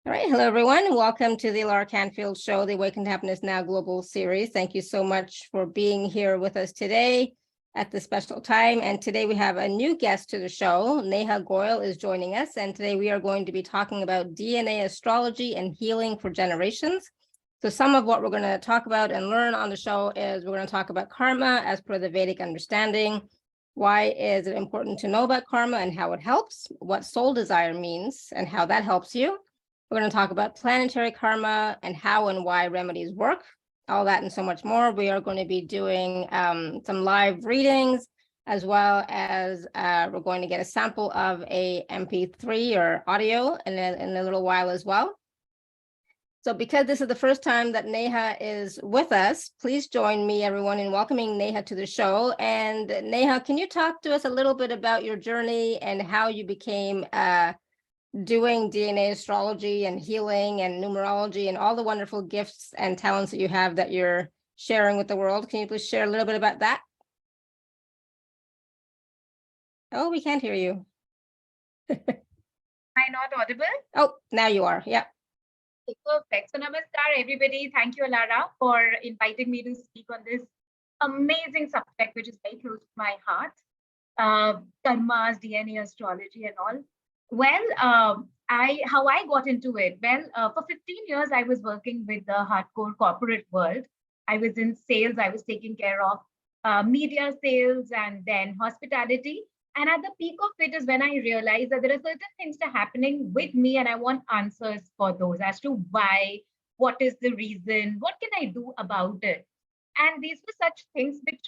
All right. Hello, everyone. Welcome to the alaracanfield show, the Awaken to Happiness Now global series. Thank you so much for being here with us today at this special time. And today we have a new guest to the show. Nehaa Goyal is joining us. And today we are going to be talking about DNA astrology and healing for generations. So some of what we're going to talk about and learn on the show is we're going to talk about karma as per the Vedic understanding. Why is it important to know about karma and how it helps? What soul desire means and how that helps you. We're going to talk about planetary karma and how and why remedies work, all that and so much more. We are going to be doing some live readings, as well as we're going to get a sample of a MP3 or audio in a little while as well. So because this is the first time that Neha is with us, please join me, everyone, in welcoming Neha to the show. And Neha, can you talk to us a little bit about your journey and how you became doing DNA astrology and healing and numerology and all the wonderful gifts and talents that you have that you're sharing with the world? Can you please share a little bit about that? Oh, we can't hear you. Am I not audible? Oh, now you are. Yeah. Perfect. So namaskar, everybody. Thank you, Alara, for inviting me to speak on this amazing subject, which is very close to my heart. Karmas, DNA astrology and all. Well, how I got into it. Well, for 15 years, I was working with the hardcore corporate world. I was in sales. I was taking care of media sales and then hospitality. And at the peak of it is when I realized that there are certain things that are happening with me, and I want answers for those as to why, what is the reason, what can I do about it? And these were such things which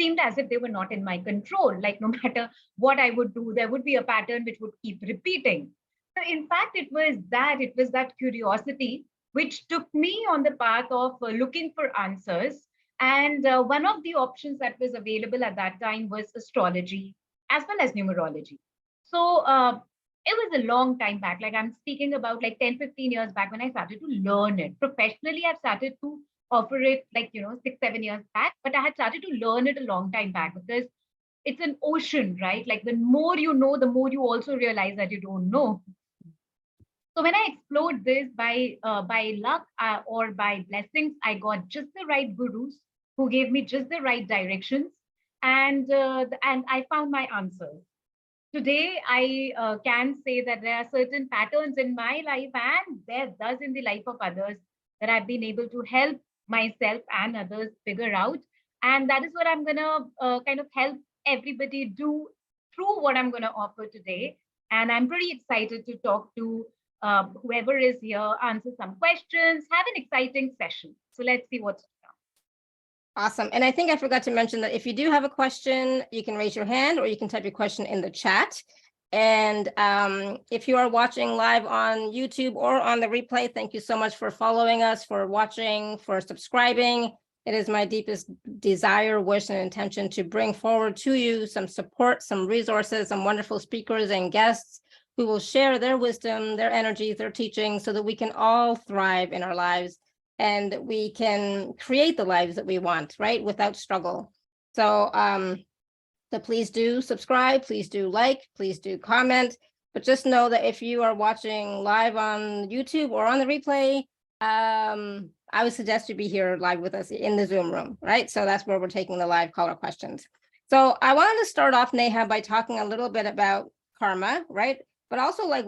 seemed as if they were not in my control. Like no matter what I would do, there would be a pattern which would keep repeating. So in fact, it was that curiosity which took me on the path of looking for answers. And one of the options that was available at that time was astrology as well as numerology. So it was a long time back. Like I'm speaking about like 10, 15 years back when I started to learn it. Professionally, I've started to offer it like, 6, 7 years back, but I had started to learn it a long time back because it's an ocean, right? Like the more you know, the more you also realize that you don't know. So when I explored this by luck or by blessings, I got just the right gurus who gave me just the right directions, and I found my answers. Today, I can say that there are certain patterns in my life and there does in the life of others that I've been able to help myself and others figure out. And that is what I'm going to kind of help everybody do through what I'm going to offer today. And I'm pretty excited to talk to whoever is here, answer some questions, have an exciting session. So let's see what's Awesome. And I think I forgot to mention that if you do have a question, you can raise your hand or you can type your question in the chat. And if you are watching live on YouTube or on the replay, thank you so much for following us, for watching, for subscribing. It is my deepest desire, wish, and intention to bring forward to you some support, some resources, some wonderful speakers and guests who will share their wisdom, their energies, their teachings, so that we can all thrive in our lives and we can create the lives that we want, right, without struggle. So so please do subscribe, please do like, please do comment, but just know that if you are watching live on YouTube or on the replay, I would suggest you be here live with us in the Zoom room, right? So that's where we're taking the live caller questions. So I wanted to start off, Neha, by talking a little bit about karma, right? But also like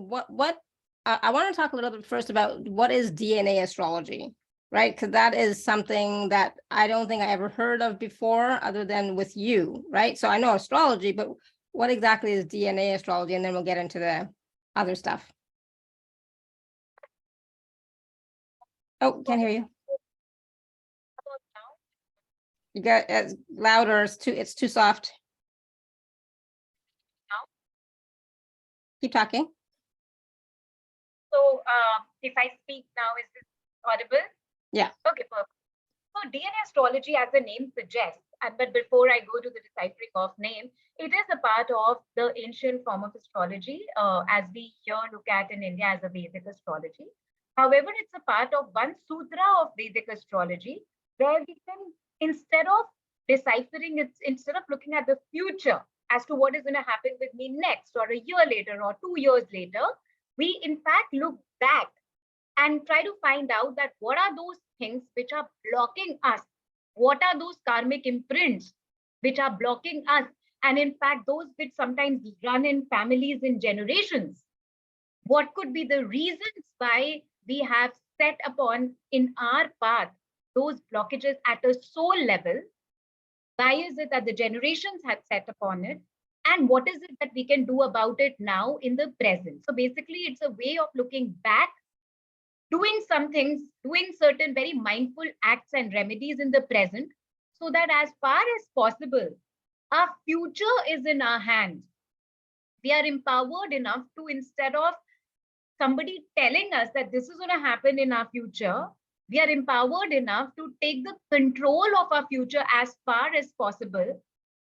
I want to talk a little bit first about what is DNA astrology, right? Because that is something that I don't think I ever heard of before other than with you, right? So I know astrology, but what exactly is DNA astrology? And then we'll get into the other stuff. Oh, can't hear you. You got it's louder, it's too soft. Keep talking. So if I speak now, is this audible? Yeah. Okay, perfect. So DNA astrology, as the name suggests, but before I go to the deciphering of name, it is a part of the ancient form of astrology, as we here look at in India as a Vedic astrology. However, it's a part of one sutra of Vedic astrology, where we can, instead of deciphering it, instead of looking at the future as to what is going to happen with me next, or a year later, or 2 years later, we in fact look back and try to find out that what are those things which are blocking us? What are those karmic imprints which are blocking us? And in fact, those which sometimes run in families in generations. What could be the reasons why we have set upon in our path those blockages at a soul level? Why is it that the generations have set upon it? And what is it that we can do about it now in the present? So basically, it's a way of looking back, doing some things, doing certain very mindful acts and remedies in the present, so that as far as possible, our future is in our hands. We are empowered enough to, instead of somebody telling us that this is going to happen in our future, we are empowered enough to take the control of our future as far as possible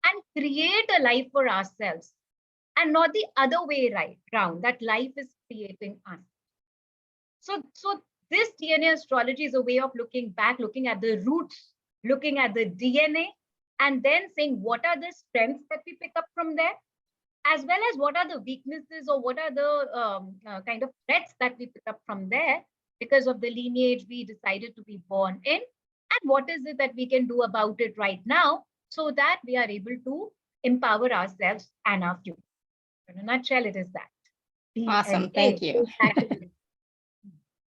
and create a life for ourselves, and not the other way round, that life is creating us. So this DNA astrology is a way of looking back, looking at the roots, looking at the DNA, and then saying what are the strengths that we pick up from there, as well as what are the weaknesses or what are the kind of threats that we pick up from there because of the lineage we decided to be born in, and what is it that we can do about it right now so that we are able to empower ourselves and our future. In a nutshell, it is that. Awesome. DNA. Thank you.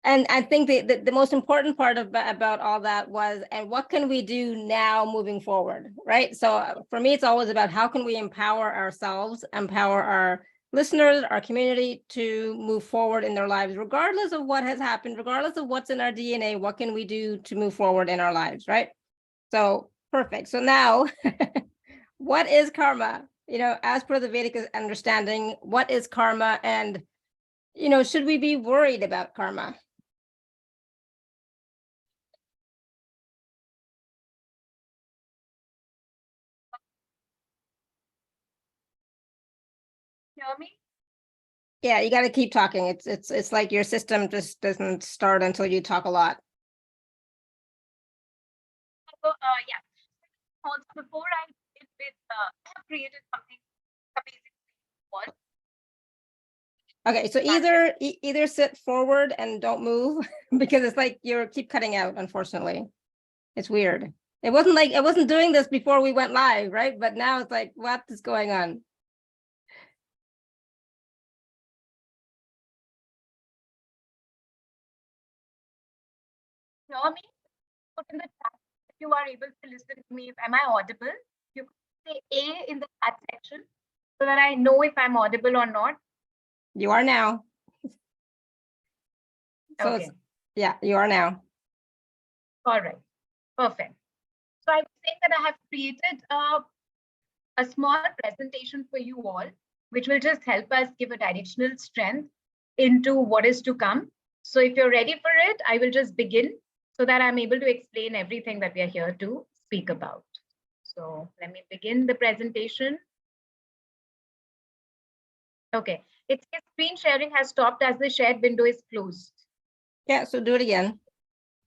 And I think the most important part about all that was, and what can we do now moving forward, right? So for me, it's always about how can we empower ourselves, empower our listeners, our community to move forward in their lives, regardless of what has happened, regardless of what's in our DNA, what can we do to move forward in our lives, right? So perfect. So now, what is karma? You know, as per the Vedic understanding, what is karma? And, you know, should we be worried about karma? Hear me? Yeah, you got to keep talking. It's like your system just doesn't start until you talk a lot. So yeah. Also, before I did with, I have created something amazing for you all. Okay, so either sit forward and don't move because it's like you keep cutting out, unfortunately. It's weird. It wasn't doing this before we went live, right? But now it's like, what is going on? Hear me? Put in the chat if you are able to listen to me. Am I audible? You can say A in the chat section so that I know if I'm audible or not. You are now. So Okay. yeah, you are now. All right. Perfect. So I was saying that I have created a small presentation for you all, which will just help us give a directional strength into what is to come. So if you're ready for it, I will just begin so that I'm able to explain everything that we are here to speak about. So let me begin the presentation. Okay, it says screen sharing has stopped as the shared window is closed. Yeah, so do it again.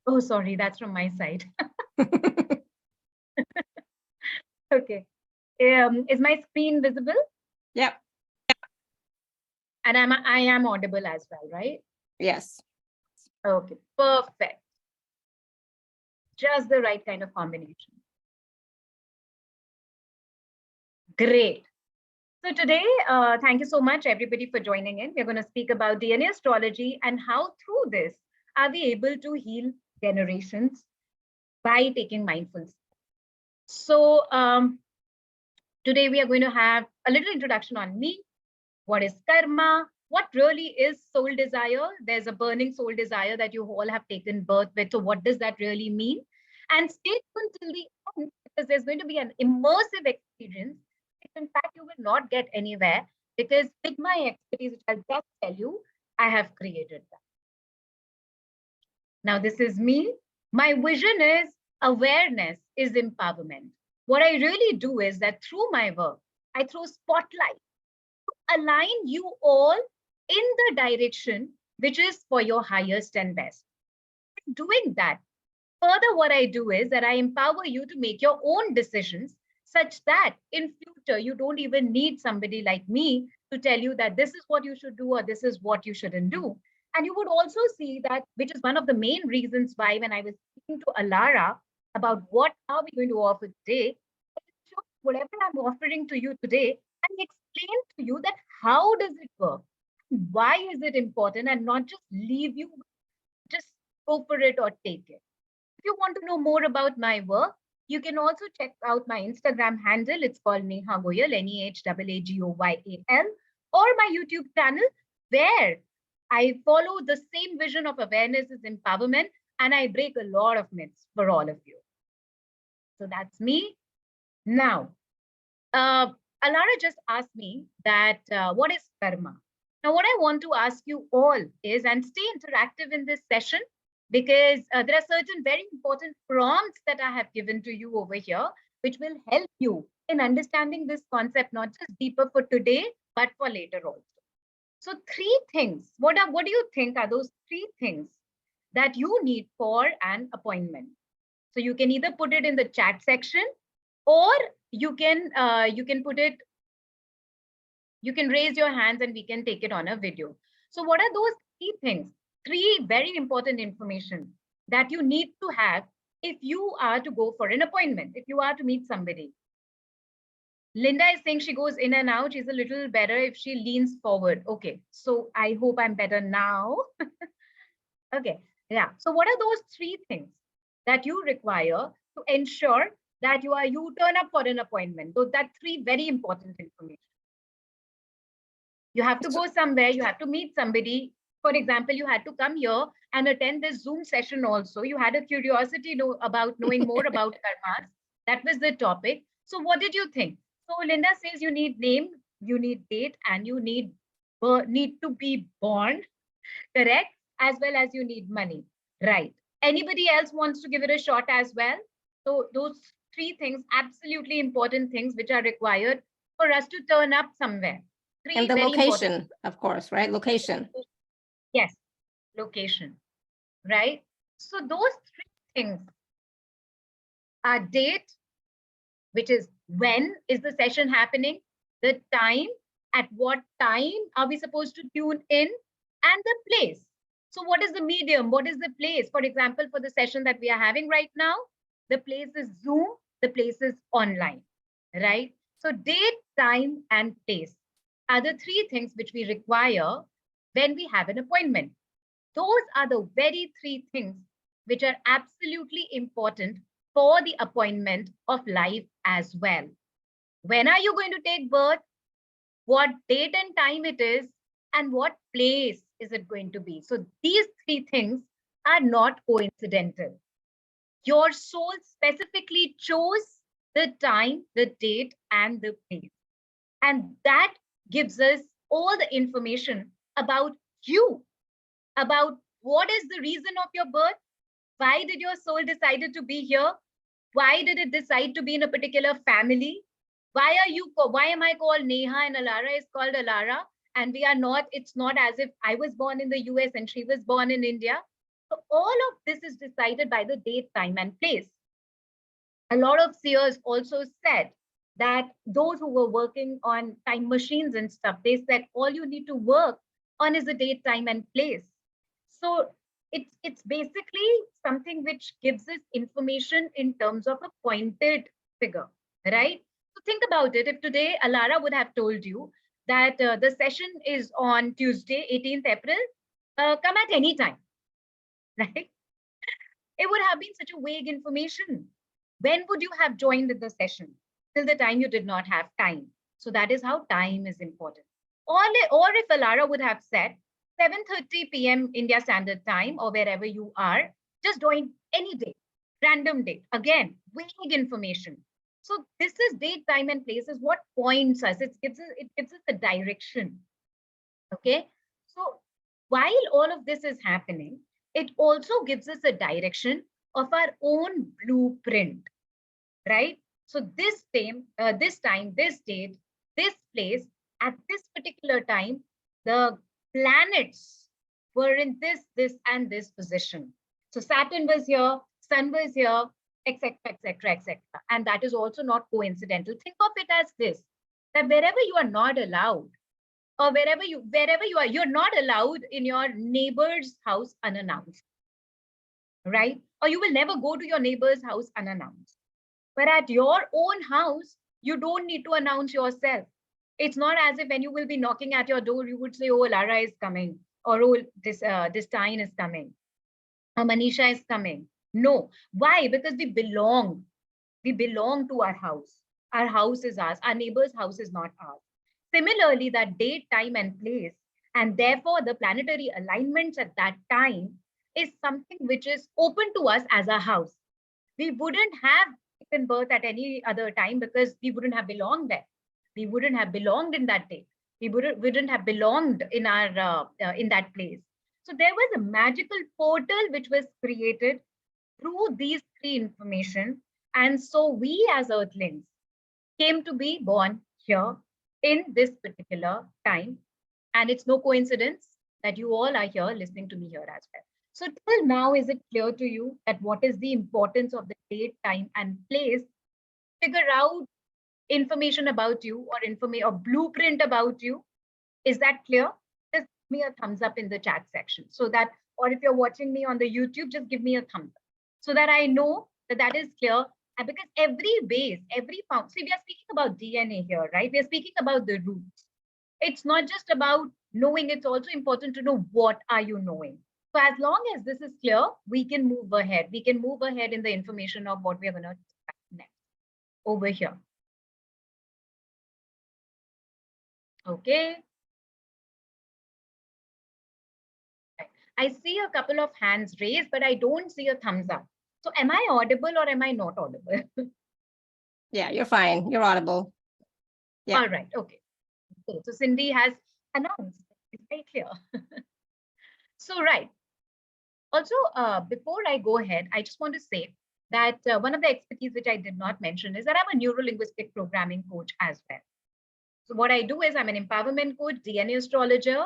Oh, sorry, that's from my side. Okay. Is my screen visible? Yep. And I am audible as well, right? Yes. Okay, perfect. Just the right kind of combination. Great. So today, thank you so much, everybody, for joining in. We're going to speak about DNA astrology and how through this are we able to heal generations by taking mindful steps. So today we are going to have a little introduction on me. What is karma? What really is soul desire? There's a burning soul desire that you all have taken birth with. So what does that really mean? And stay tuned till the end because there's going to be an immersive experience. In fact, you will not get anywhere because with my expertise, which I'll just tell you, I have created that. Now, this is me. My vision is awareness is empowerment. What I really do is that through my work, I throw spotlight to align you all in the direction which is for your highest and best. Doing that, further, what I do is that I empower you to make your own decisions such that in future, you don't even need somebody like me to tell you that this is what you should do or this is what you shouldn't do. And you would also see that, which is one of the main reasons why when I was speaking to Alara about what are we going to offer today, whatever I'm offering to you today, and explain to you that how does it work? Why is it important, and not just leave you, just go for it or take it. If you want to know more about my work, you can also check out my Instagram handle. It's called Nehaa Goyal, Nehagoyal, or my YouTube channel, where I follow the same vision of awareness is empowerment, and I break a lot of myths for all of you. So that's me. Now, Alara just asked me that what is karma? Now, what I want to ask you all is, and stay interactive in this session, because there are certain very important prompts that I have given to you over here, which will help you in understanding this concept, not just deeper for today, but for later also. So 3 things, what do you think are those 3 things that you need for an appointment? So you can either put it in the chat section, or you can put it, you can raise your hands and we can take it on a video. So what are those 3 things? 3 very important information that you need to have if you are to go for an appointment, if you are to meet somebody. Linda is saying she goes in and out. She's a little better if she leans forward. Okay, so I hope I'm better now. Okay, yeah. So what are those 3 things that you require to ensure that you turn up for an appointment? So that 3 very important information. You have to go somewhere, you have to meet somebody. For example, you had to come here and attend this Zoom session also. You had a curiosity about knowing more about karmas. That was the topic. So what did you think? So Linda says you need name, you need date, and you need to be born, correct? As well as you need money, right? Anybody else wants to give it a shot as well? So those 3 things, absolutely important things which are required for us to turn up somewhere. 3 And the very location, important. of course, right? Location. Yes, location, right? So those 3 things are date, which is when is the session happening, the time, at what time are we supposed to tune in, and the place. So what is the medium? What is the place? For example, for the session that we are having right now, the place is Zoom, the place is online, right? So date, time, and place are the 3 things which we require when we have an appointment. Those are the very 3 things which are absolutely important for the appointment of life as well. When are you going to take birth? What date and time it is, and what place is it going to be? So these 3 things are not coincidental. Your soul specifically chose the time, the date, and the place. And that gives us all the information about you, about what is the reason of your birth, why did your soul decided to be here, why did it decide to be in a particular family, why am I called Neha and Alara is called Alara, and we are not, it's not as if I was born in the US and she was born in India. So all of this is decided by the date, time, and place. A lot of seers also said that those who were working on time machines and stuff, they said all you need to work on is the date, time, and place. So it's basically something which gives us information in terms of a pointed figure, right? So think about it. If today Alara would have told you that the session is on Tuesday, 18th April, come at any time, right? It would have been such a vague information. When would you have joined the session? Till the time you did not have time. So that is how time is important. Or if Alara would have said 7:30 p.m. India Standard Time, or wherever you are, just join any day, random date. Again, vague information. So this is date, time, and place is what points us. It gives us a direction. Okay. So while all of this is happening, it also gives us a direction of our own blueprint, right? So this time, this date, this place, at this particular time, the planets were in this, and this position. So Saturn was here, Sun was here, etc., etc., etc. And that is also not coincidental. Think of it as this, that wherever you are not allowed, or wherever you are, you're not allowed in your neighbor's house unannounced, right? Or you will never go to your neighbor's house unannounced. But at your own house, you don't need to announce yourself. It's not as if when you will be knocking at your door, you would say, oh, Lara is coming, or oh, this Tyne is coming, or Manisha is coming. No. Why? Because we belong. We belong to our house. Our house is ours. Our neighbor's house is not ours. Similarly, that date, time, and place, and therefore the planetary alignments at that time is something which is open to us as a house. We wouldn't have taken birth at any other time because we wouldn't have belonged there. We wouldn't have belonged in that day. We wouldn't have belonged in our in that place. So there was a magical portal which was created through these three information. And so we as earthlings came to be born here in this particular time. And it's no coincidence that you all are here listening to me here as well. So till now, is it clear to you that what is the importance of the date, time, and place? Figure out information about you or blueprint about you. Is that clear? Just give me a thumbs up in the chat section so that, or if you're watching me on the YouTube, just give me a thumbs up so that I know that that is clear. And because every base, every found, see, we are speaking about DNA here, right? We are speaking about the roots. It's not just about knowing, it's also important to know what are you knowing. So as long as this is clear, we can move ahead. We can move ahead in the information of what we are going to discuss next over here. Okay. I see a couple of hands raised, but I don't see a thumbs up. So am I audible or am I not audible? Yeah, you're fine. You're audible. Yeah. All right. Okay. So Cindy has announced. It's very clear. So, right. Also, before I go ahead, I just want to say that one of the expertise which I did not mention is that I'm a neuro-linguistic programming coach as well. So what I do is I'm an empowerment coach, DNA astrologer,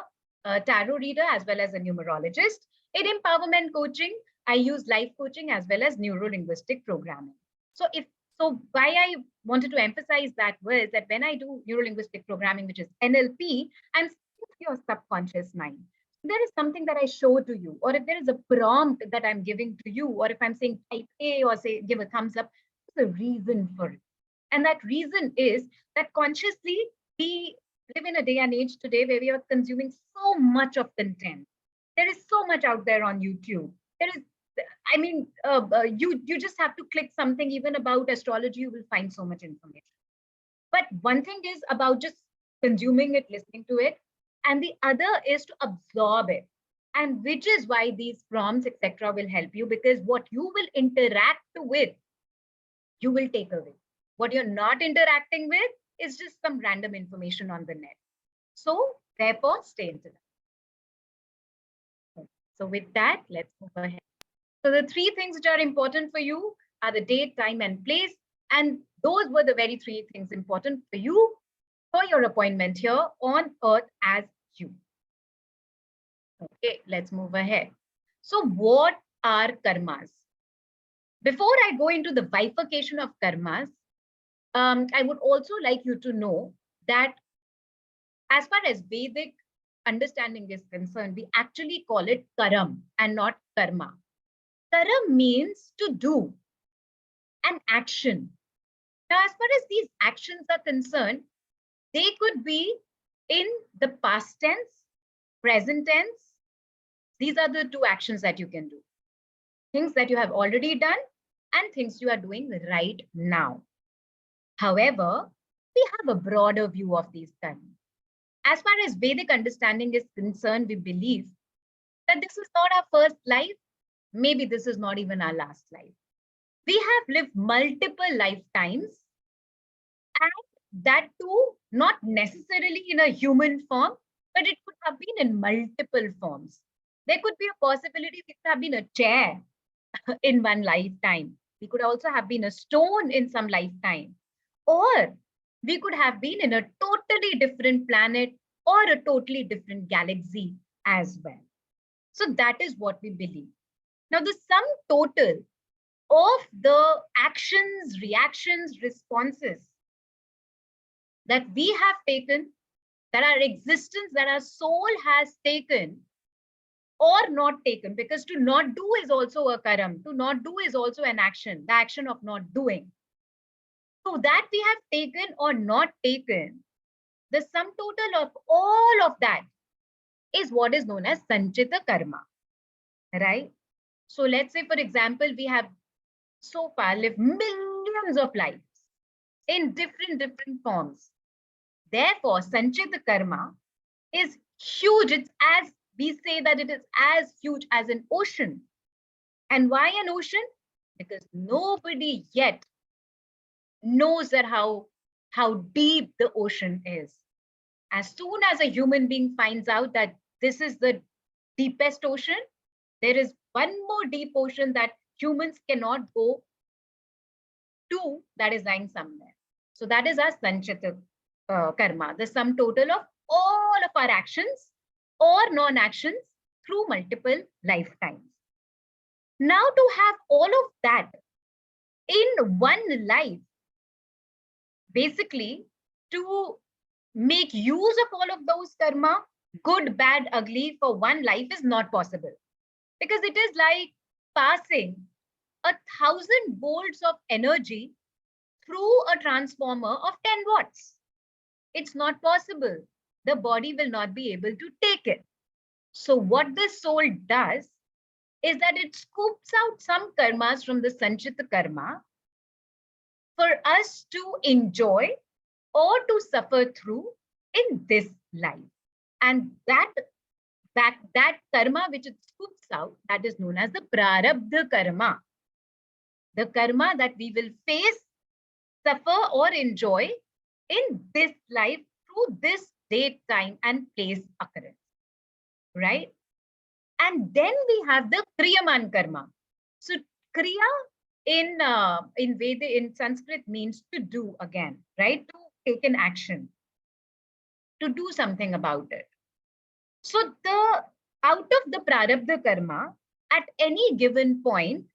tarot reader, as well as a numerologist. In empowerment coaching, I use life coaching as well as neuro-linguistic programming. So why I wanted to emphasize that was that when I do neuro-linguistic programming, which is NLP, I'm speaking to your subconscious mind. There is something that I show to you, or if there is a prompt that I'm giving to you, or if I'm saying type A or say give a thumbs up, there's a reason for it. And that reason is that consciously we live in a day and age today where we are consuming so much of content. There is so much out there on YouTube. There is, I mean, you just have to click something even about astrology, you will find so much information. But one thing is about just consuming it, listening to it, and the other is to absorb it. And which is why these prompts, etc., will help you, because what you will interact with, you will take away. What you're not interacting with is just some random information on the net. So therefore, stay into that. So with that, let's move ahead. So the three things which are important for you are the date, time, and place. And those were the very three things important for you for your appointment here on Earth as you. Okay, let's move ahead. So what are karmas? Before I go into the bifurcation of karmas, I would also like you to know that as far as Vedic understanding is concerned, we actually call it karam and not karma. Karam means to do an action. Now, as far as these actions are concerned, they could be in the past tense, present tense. These are the two actions that you can do. Things that you have already done and things you are doing right now. However, we have a broader view of these karmas. As far as Vedic understanding is concerned, we believe that this is not our first life. Maybe this is not even our last life. We have lived multiple lifetimes, and that too, not necessarily in a human form, but it could have been in multiple forms. There could be a possibility we could have been a chair in one lifetime. We could also have been a stone in some lifetime. Or we could have been in a totally different planet or a totally different galaxy as well. So that is what we believe. Now, the sum total of the actions, reactions, responses that we have taken that our existence, that our soul has taken or not taken, because to not do is also a karam. To not do is also an action, the action of not doing. So that we have taken or not taken, the sum total of all of that is what is known as sanchita karma, right? So let's say, for example, we have so far lived millions of lives in different forms. Therefore, sanchita karma is huge. It's as, we say that it is as huge as an ocean. And why an ocean? Because nobody yet knows that how deep the ocean is. As soon as a human being finds out that this is the deepest ocean, there is one more deep ocean that humans cannot go to, that is lying somewhere. So that is our sanchita karma, the sum total of all of our actions or non-actions through multiple lifetimes. Now, to have all of that in one life, basically to make use of all of those karma, good, bad, ugly, for one life is not possible. Because it is like passing 1,000 volts of energy through a transformer of 10 watts. It's not possible. The body will not be able to take it. So what the soul does is that it scoops out some karmas from the sanchita karma for us to enjoy or to suffer through in this life. And that karma which it scoops out, that is known as the prarabdha karma. The karma that we will face, suffer, or enjoy in this life through this date, time, and place occurrence. Right? And then we have the kriyaman karma. So kriya in Vedic, in Sanskrit, means to do again, right? To take an action, to do something about it. So out of the prarabdha karma, at any given point,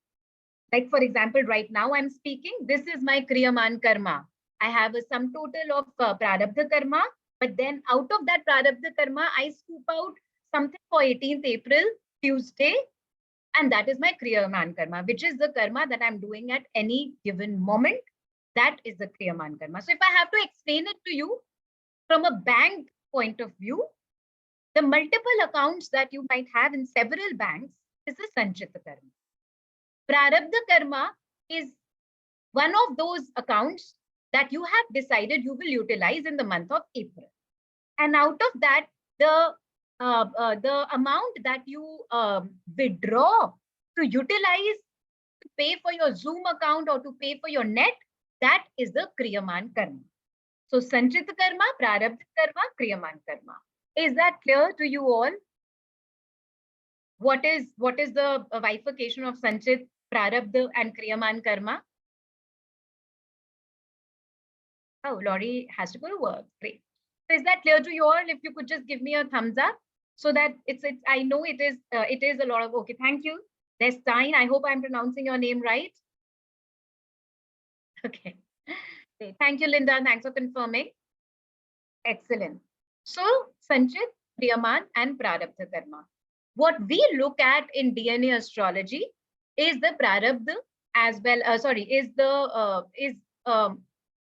like for example, right now I'm speaking, this is my kriyaman karma. I have a sum total of prarabdha karma, but then out of that prarabdha karma, I scoop out something for 18th April, Tuesday, and that is my kriyaman karma, which is the karma that I'm doing at any given moment. That is the kriyaman karma. So if I have to explain it to you from a bank point of view, the multiple accounts that you might have in several banks is the sanchita karma. Prarabdha karma is one of those accounts that you have decided you will utilize in the month of April. And out of that, the amount that you withdraw to utilize to pay for your Zoom account or to pay for your net, that is the kriyaman karma. So sanchita karma, prarabdha karma, kriyaman karma. Is that clear to you all? What is the bifurcation of sanchit, prarabdha, and kriyaman karma? Oh, Laurie has to go to work. Great. So is that clear to you all? If you could just give me a thumbs up, so that it's I know it is a lot of, okay, thank you. Destine, I hope I'm pronouncing your name right. Okay. Thank you, Linda. Thanks for confirming. Excellent. So sanchit, kriyaman, and prarabdha karma. What we look at in DNA astrology is the prarabdha as well. Is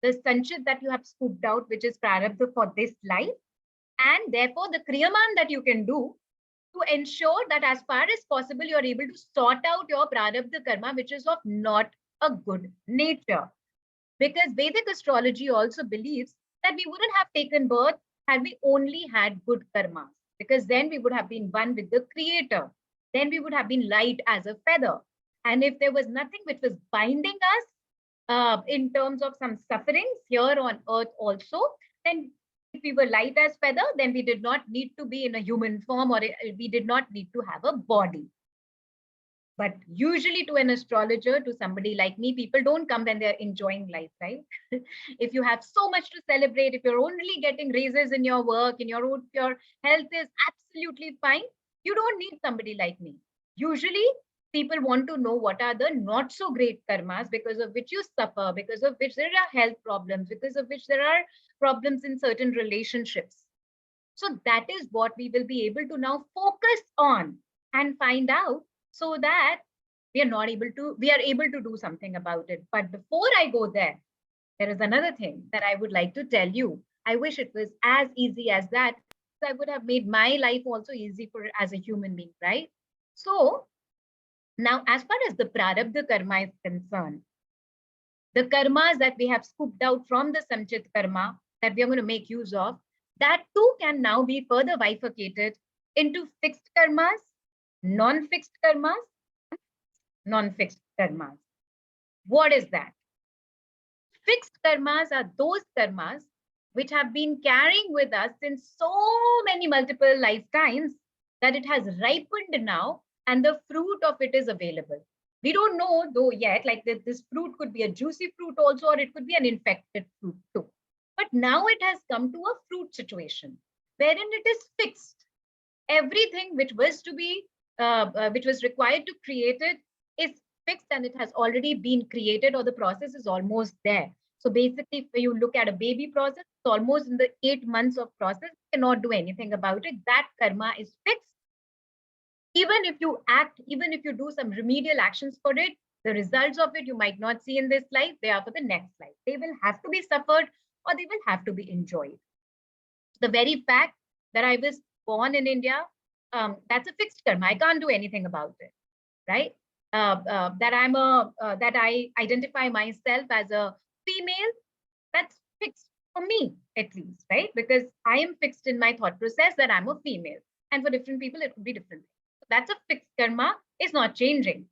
the sanchit that you have scooped out, which is prarabdha for this life, and therefore the kriyaman that you can do to ensure that as far as possible you are able to sort out your prarabdha karma, which is of not a good nature. Because Vedic astrology also believes that we wouldn't have taken birth had we only had good karmas, because then we would have been one with the creator. Then we would have been light as a feather. And if there was nothing which was binding us in terms of some sufferings here on earth also, then if we were light as feather, then we did not need to be in a human form, or we did not need to have a body. But usually to an astrologer, to somebody like me, people don't come when they're enjoying life, right? If you have so much to celebrate, if you're only getting raises in your work, your health is absolutely fine, you don't need somebody like me. Usually people want to know what are the not so great karmas because of which you suffer, because of which there are health problems, because of which there are problems in certain relationships. So that is what we will be able to now focus on and find out, so that we are able to do something about it. But before I go there is another thing that I would like to tell you. I wish it was as easy as that. So I would have made my life also easy for as a human being, right? So now, as far as the prarabdha karma is concerned, the karmas that we have scooped out from the samchit karma that we are going to make use of, that too can now be further bifurcated into fixed karmas, non-fixed karmas, non-fixed karmas. What is that? Fixed karmas are those karmas which have been carrying with us since so many multiple lifetimes that it has ripened now and the fruit of it is available. We don't know though yet, like this fruit could be a juicy fruit also, or it could be an infected fruit too. But now it has come to a fruit situation wherein it is fixed. Everything which was to be, which was required to create it is fixed, and it has already been created, or the process is almost there. So basically, if you look at a baby process, it's almost in the 8 months of process, you cannot do anything about it. That karma is fixed. Even if you act, even if you do some remedial actions for it, the results of it you might not see in this life, they are for the next life. They will have to be suffered, or they will have to be enjoyed. The very fact that I was born in India, that's a fixed karma. I can't do anything about it, right? That I identify myself as a female, that's fixed for me, at least, right? Because I am fixed in my thought process that I'm a female, and for different people it could be different. So that's a fixed karma, is not changing.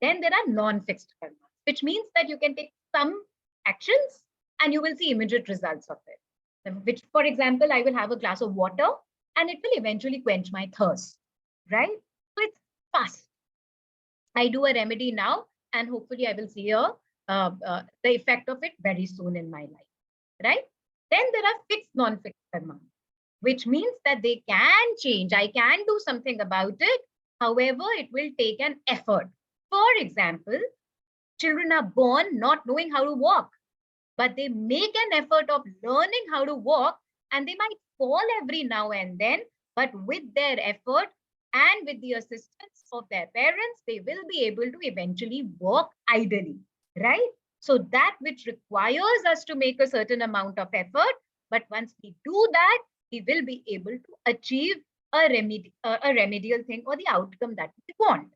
Then there are non-fixed karma, which means that you can take some actions and you will see immediate results of it. Which, for example, I will have a glass of water and it will eventually quench my thirst, right? So it's fast. I do a remedy now, and hopefully I will see the effect of it very soon in my life, right? Then there are fixed, non-fixed karma, which means that they can change. I can do something about it. However, it will take an effort. For example, children are born not knowing how to walk, but they make an effort of learning how to walk, and they might fall every now and then, but with their effort and with the assistance of their parents, they will be able to eventually walk ideally, right? So that which requires us to make a certain amount of effort, but once we do that, we will be able to achieve a remedial thing, or the outcome that we want.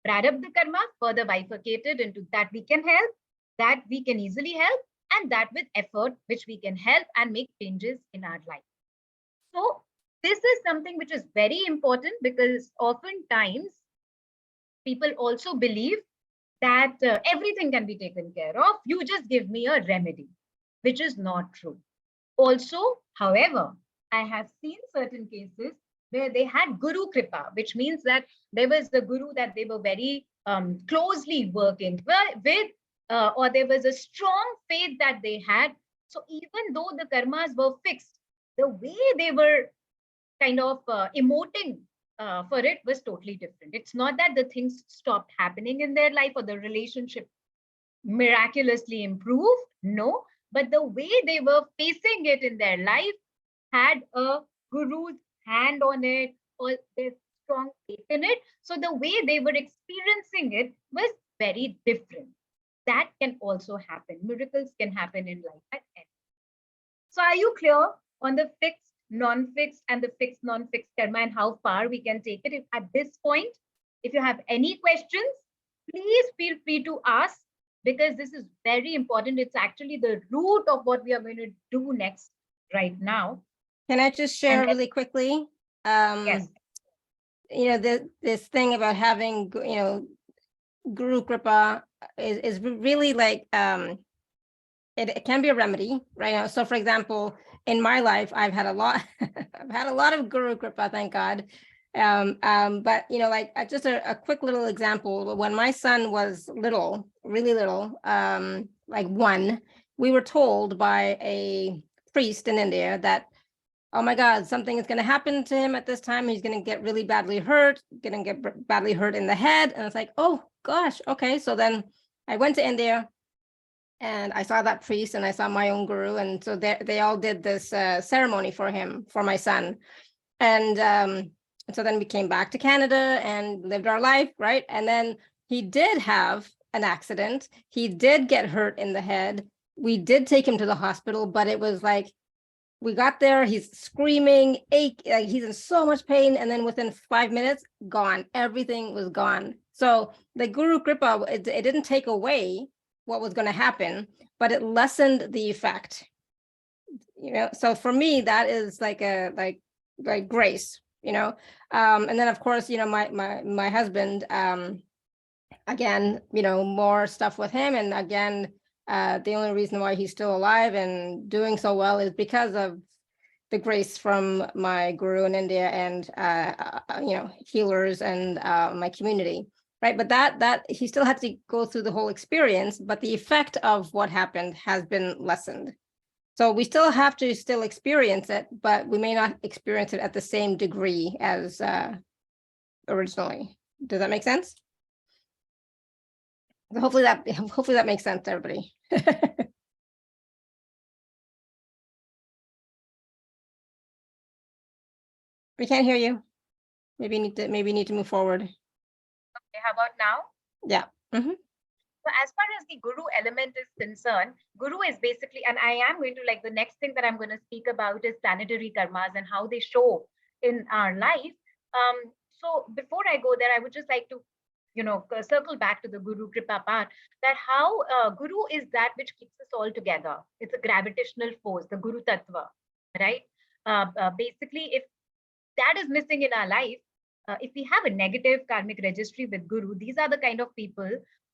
Prarabdha karma further bifurcated into that we can help, that we can easily help, and that with effort, which we can help and make changes in our life. So this is something which is very important, because oftentimes people also believe that everything can be taken care of. You just give me a remedy, which is not true. Also, however, I have seen certain cases where they had Guru Kripa, which means that there was a Guru that they were very closely working with, or there was a strong faith that they had. So even though the karmas were fixed, the way they were kind of emoting for it was totally different. It's not that the things stopped happening in their life or the relationship miraculously improved, no, but the way they were facing it in their life had a guru's hand on it, or their strong faith in it. So the way they were experiencing it was very different. That can also happen. Miracles can happen in life at any. So are you clear on the fixed, non-fixed, and the fixed, non-fixed karma, and how far we can take it? If at this point, if you have any questions, please feel free to ask, because this is very important. It's actually the root of what we are going to do next right now. Can I just share really quickly? Yes. This thing about having, Guru Kripa is really like, it can be a remedy, right? So for example, in my life, I've had a lot, I've had a lot of Guru Kripa, thank God. But like just a quick little example, when my son was little, really little, like 1, we were told by a priest in India that, oh my God, something is going to happen to him at this time. He's going to get really badly hurt, going to get badly hurt in the head. And it's like, oh gosh, okay. So then I went to India, And I saw that priest and I saw my own guru. And so they all did this ceremony for him, for my son. And so then we came back to Canada and lived our life, right? And then he did have an accident. He did get hurt in the head. We did take him to the hospital, but it was like, we got there, he's screaming, ache, like he's in so much pain. And then within 5 minutes, gone, everything was gone. So the Guru Kripa, it didn't take away what was going to happen, but it lessened the effect. You know, so for me, that is like a, like grace, you know. And then of course, you know, my husband, again, you know, more stuff with him. And again, the only reason why he's still alive and doing so well is because of the grace from my guru in India and, you know, healers and my community, right? But that he still had to go through the whole experience, but the effect of what happened has been lessened. So we still have to still experience it, but we may not experience it at the same degree as originally. Does that make sense? So hopefully that makes sense to everybody. We can't hear you. Maybe you need to move forward. Okay, how about now? Yeah. Mm-hmm. So as far as the guru element is concerned, guru is basically, and I am going to, like, the next thing that I'm going to speak about is planetary karmas and how they show in our life. So before I go there, I would just like to, you know, circle back to the guru kripa part, that how guru is that which keeps us all together. It's a gravitational force, the guru tattva, right? Basically, if that is missing in our life, if we have a negative karmic registry with guru, these are the kind of people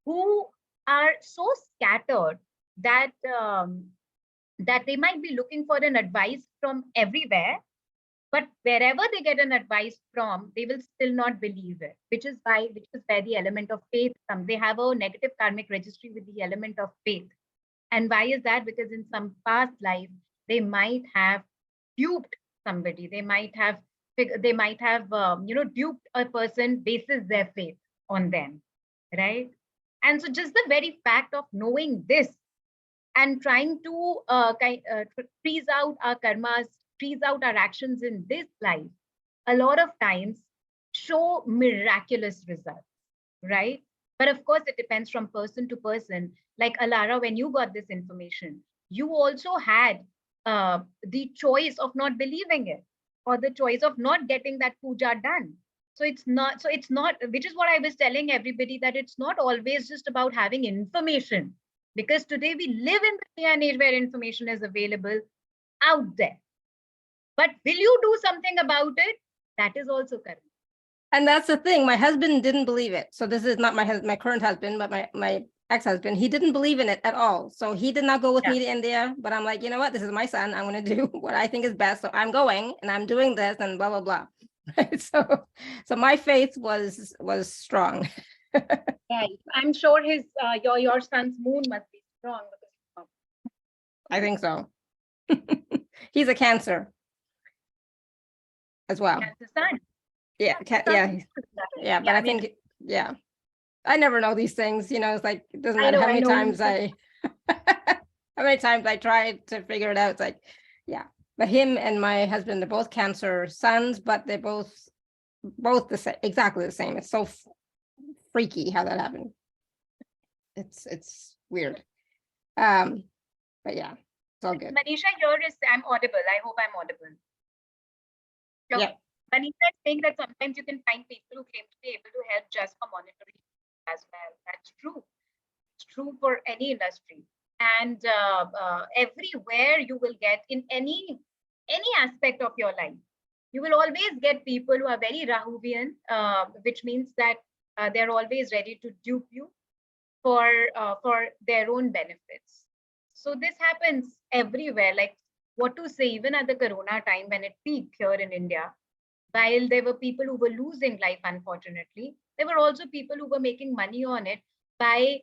who are so scattered that that they might be looking for an advice from everywhere, but wherever they get an advice from, they will still not believe it, which is where the element of faith comes. They have a negative karmic registry with the element of faith. And why is that? Because in some past life, they might have duped somebody. They might have you know, duped a person basis their faith on them, right? And so just the very fact of knowing this and trying to freeze out our karmas, freeze out our actions in this life, a lot of times show miraculous results, right? But of course, it depends from person to person. Like Alara, when you got this information, you also had the choice of not believing it, or the choice of not getting that puja done. So it's not, which is what I was telling everybody, that it's not always just about having information, because today we live in the day and age where information is available out there. But will you do something about it? That is also correct. And that's the thing. My husband didn't believe it. So this is not my current husband, but my ex-husband. He didn't believe in it at all. So he did not go with me to India. But I'm like, you know what? This is my son. I'm going to do what I think is best. So I'm going and I'm doing this and blah, blah, blah. So my faith was strong. Yeah, I'm sure his your son's moon must be strong. Because, I think so. He's a Cancer as well. Cancer sun. Yeah, yeah. But I think, yeah, I never know these things. You know, it's like, it doesn't matter how many times how many times I tried to figure it out. It's like, yeah. But him and my husband, they're both Cancer suns, but they're both the same, exactly the same. It's so freaky how that happened. It's weird. But yeah, it's all good. Manisha, I'm audible. I hope I'm audible. So, yeah. Manisha is saying that sometimes you can find people who claim to be able to help just for monetary as well. That's true. It's true for any industry. And everywhere you will get, in any aspect of your life, you will always get people who are very Rahuvian, which means that they're always ready to dupe you for their own benefits. So this happens everywhere. Like, what to say, even at the Corona time when it peaked here in India, while there were people who were losing life, unfortunately, there were also people who were making money on it by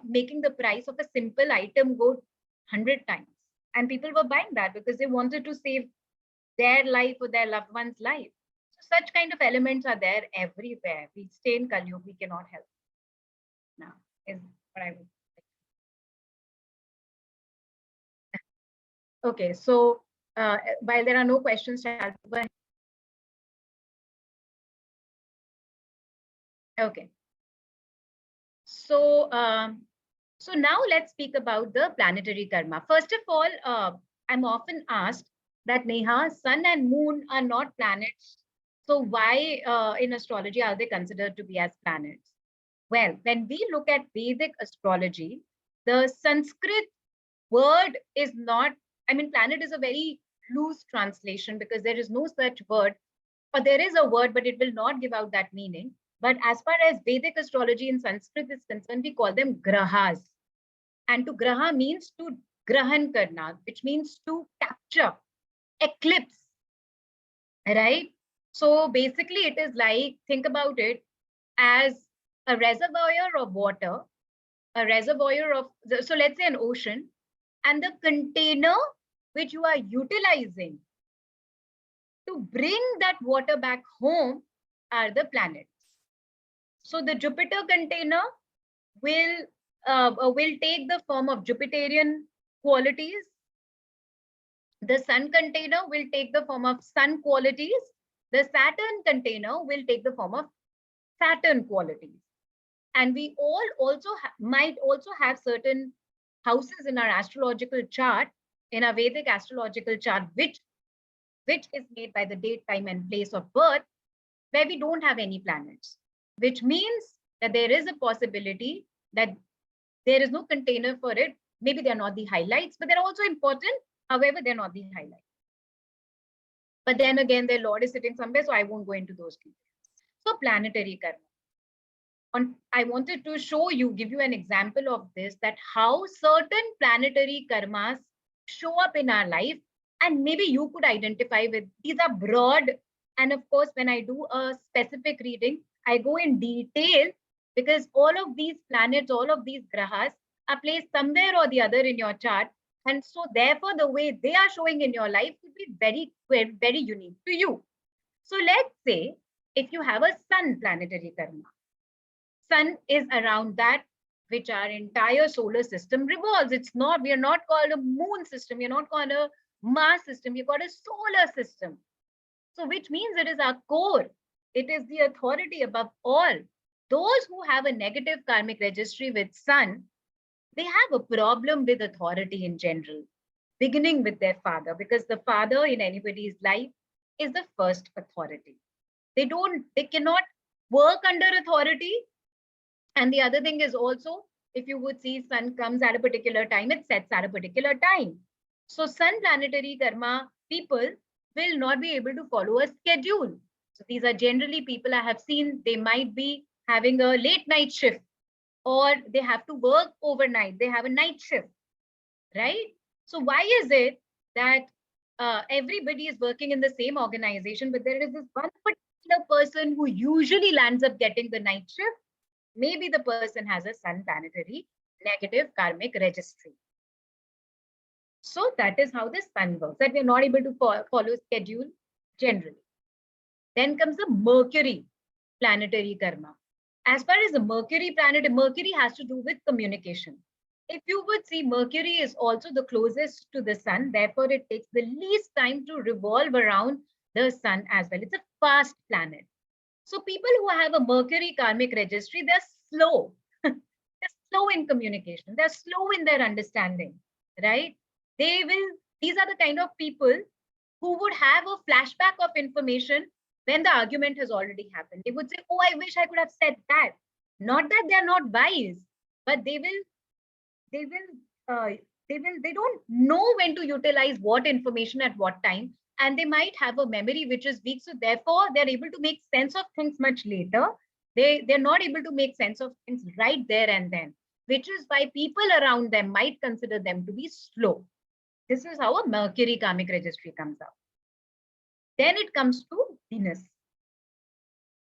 making the price of a simple item go 100 times. And people were buying that because they wanted to save their life or their loved one's life. So such kind of elements are there everywhere. We stay in Kali Yuga, we cannot help. Now is what I would Okay, so while there are no questions, shall we go ahead? Okay. So, so now let's speak about the planetary karma. First of all, I'm often asked that Neha, sun and moon are not planets. So why in astrology are they considered to be as planets? Well, when we look at Vedic astrology, the Sanskrit word is not, I mean, planet is a very loose translation because there is no such word, or there is a word, but it will not give out that meaning. But as far as Vedic astrology in Sanskrit is concerned, we call them grahas. And to graha means to grahan karna, which means to capture, eclipse, right? So basically it is like, think about it as a reservoir of water, a reservoir of, so let's say an ocean, and the container which you are utilizing to bring that water back home are the planets. So the Jupiter container will take the form of Jupiterian qualities. The Sun container will take the form of Sun qualities. The Saturn container will take the form of Saturn qualities. And we all also might also have certain houses in our astrological chart, in our Vedic astrological chart, which is made by the date, time, and place of birth, where we don't have any planets, which means that there is a possibility that there is no container for it. Maybe they're not the highlights, but they're also important. However, they're not the highlights. But then again, their Lord is sitting somewhere, so I won't go into those details. So planetary karma. I wanted to show you, give you an example of this, that how certain planetary karmas show up in our life, and maybe you could identify with. These are broad, and of course, when I do a specific reading, I go in detail, because all of these planets, all of these grahas are placed somewhere or the other in your chart. And so therefore, the way they are showing in your life could be very, very unique to you. So let's say if you have a sun planetary karma, sun is around that which our entire solar system revolves. It's not, we are not called a moon system. We're not called a Mars system. We're called a solar system. So which means it is our core. It is the authority above all. Those who have a negative karmic registry with sun, they have a problem with authority in general, beginning with their father, because the father in anybody's life is the first authority. They cannot work under authority. And the other thing is also, if you would see sun comes at a particular time, it sets at a particular time. So sun planetary karma people will not be able to follow a schedule. So these are generally people I have seen, they might be having a late night shift, or they have to work overnight. They have a night shift, right? So why is it that everybody is working in the same organization, but there is this one particular person who usually lands up getting the night shift? Maybe the person has a sun planetary negative karmic registry. So that is how the sun works, that we're not able to follow schedule generally. Then comes the Mercury planetary karma. As far as the Mercury planet, Mercury has to do with communication. If you would see, Mercury is also the closest to the sun. Therefore, it takes the least time to revolve around the sun as well. It's a fast planet. So people who have a Mercury karmic registry, they're slow. They're slow in communication. They're slow in their understanding, right? These are the kind of people who would have a flashback of information when the argument has already happened. They would say, oh, I wish I could have said that. Not that they're not wise, but they don't know when to utilize what information at what time. And they might have a memory which is weak. So therefore, they're able to make sense of things much later. They're not able to make sense of things right there and then, which is why people around them might consider them to be slow. This is how a Mercury karmic registry comes out. Then it comes to Venus.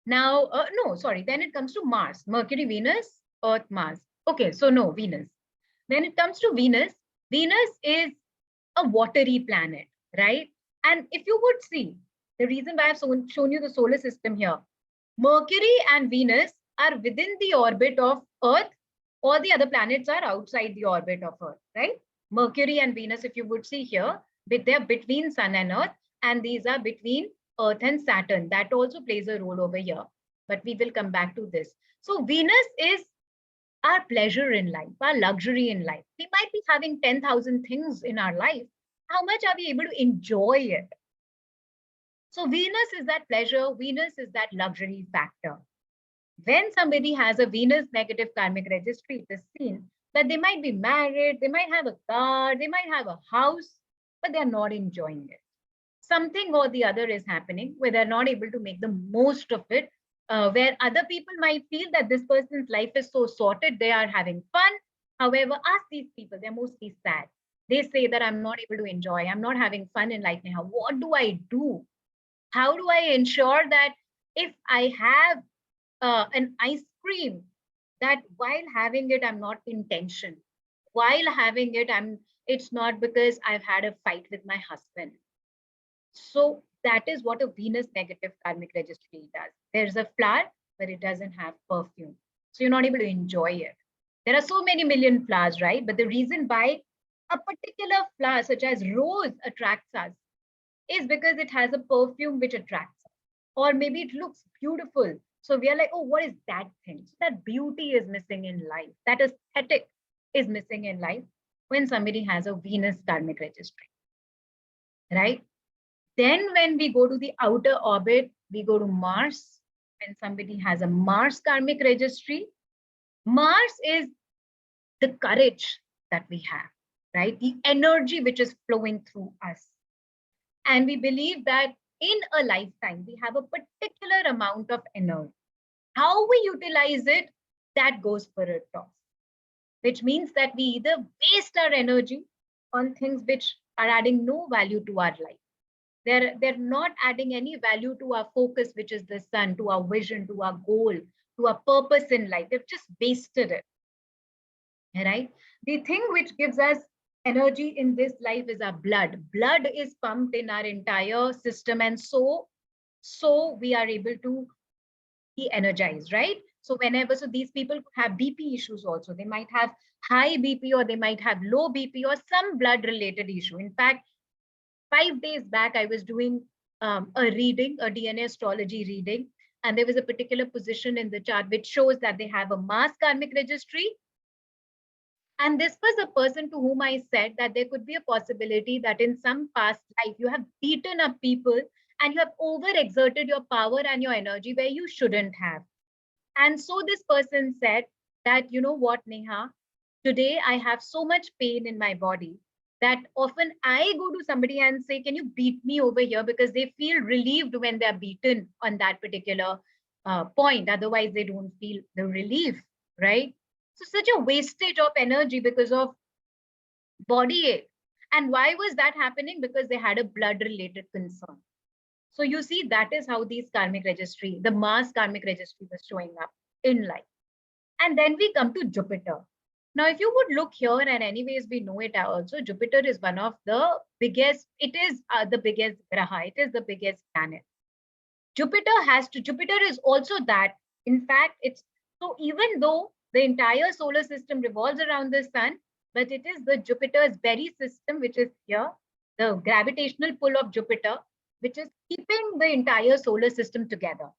Now, then it comes to Mars, Mercury, Venus, Earth, Mars. Okay, so no, Venus. When it comes to Venus, Venus is a watery planet, right? And if you would see, the reason why I've shown you the solar system here, Mercury and Venus are within the orbit of Earth. All the other planets are outside the orbit of Earth, right? Mercury and Venus, if you would see here, they're between Sun and Earth, and these are between Earth and Saturn. That also plays a role over here, but we will come back to this. So Venus is our pleasure in life, our luxury in life. We might be having 10,000 things in our life. How much are we able to enjoy it? So Venus is that pleasure. Venus is that luxury factor. When somebody has a Venus negative karmic registry, it is seen that they might be married, they might have a car, they might have a house, but they're not enjoying it. Something or the other is happening where they're not able to make the most of it, where other people might feel that this person's life is so sorted, they are having fun. However, ask these people, they're mostly sad. They say that I'm not able to enjoy, I'm not having fun in life now. What do I do? How do I ensure that if I have an ice cream, that while having it, I'm not in tension. While having it, it's not because I've had a fight with my husband. So that is what a Venus negative karmic registry does. There's a flower, but it doesn't have perfume. So you're not able to enjoy it. There are so many million flowers, right? But the reason why a particular flower, such as rose, attracts us is because it has a perfume which attracts us. Or maybe it looks beautiful. So we are like, oh, what is that thing? So that beauty is missing in life. That aesthetic is missing in life when somebody has a Venus karmic registry, right? Then when we go to the outer orbit, we go to Mars. When somebody has a Mars karmic registry, Mars is the courage that we have, right? The energy which is flowing through us. And we believe that in a lifetime, we have a particular amount of energy. How we utilize it, that goes for a toss, which means that we either waste our energy on things which are adding no value to our life. They're not adding any value to our focus, which is the sun, to our vision, to our goal, to our purpose in life. They've just wasted it, right? The thing which gives us energy in this life is our blood. Blood is pumped in our entire system, and so we are able to be energized, right? So these people have BP issues also. They might have high BP, or they might have low BP, or some blood related issue. In fact, 5 days back, I was doing a reading, a DNA astrology reading, and there was a particular position in the chart which shows that they have a Mars karmic registry. And this was a person to whom I said that there could be a possibility that in some past life, you have beaten up people and you have overexerted your power and your energy where you shouldn't have. And so this person said that, you know what, Neha, today I have so much pain in my body that often I go to somebody and say, can you beat me over here? Because they feel relieved when they're beaten on that particular point. Otherwise, they don't feel the relief, right? So such a wastage of energy because of body ache. And why was that happening? Because they had a blood related concern. So you see, that is how these karmic registry, the Mars karmic registry was showing up in life. And then we come to Jupiter. Now, if you would look here, and anyways, we know it also, Jupiter is one of the biggest, it is the biggest graha, it is the biggest planet. Jupiter is also that. In fact, it's, so even though the entire solar system revolves around the sun, but it is the Jupiter's very system, which is here, the gravitational pull of Jupiter, which is keeping the entire solar system together.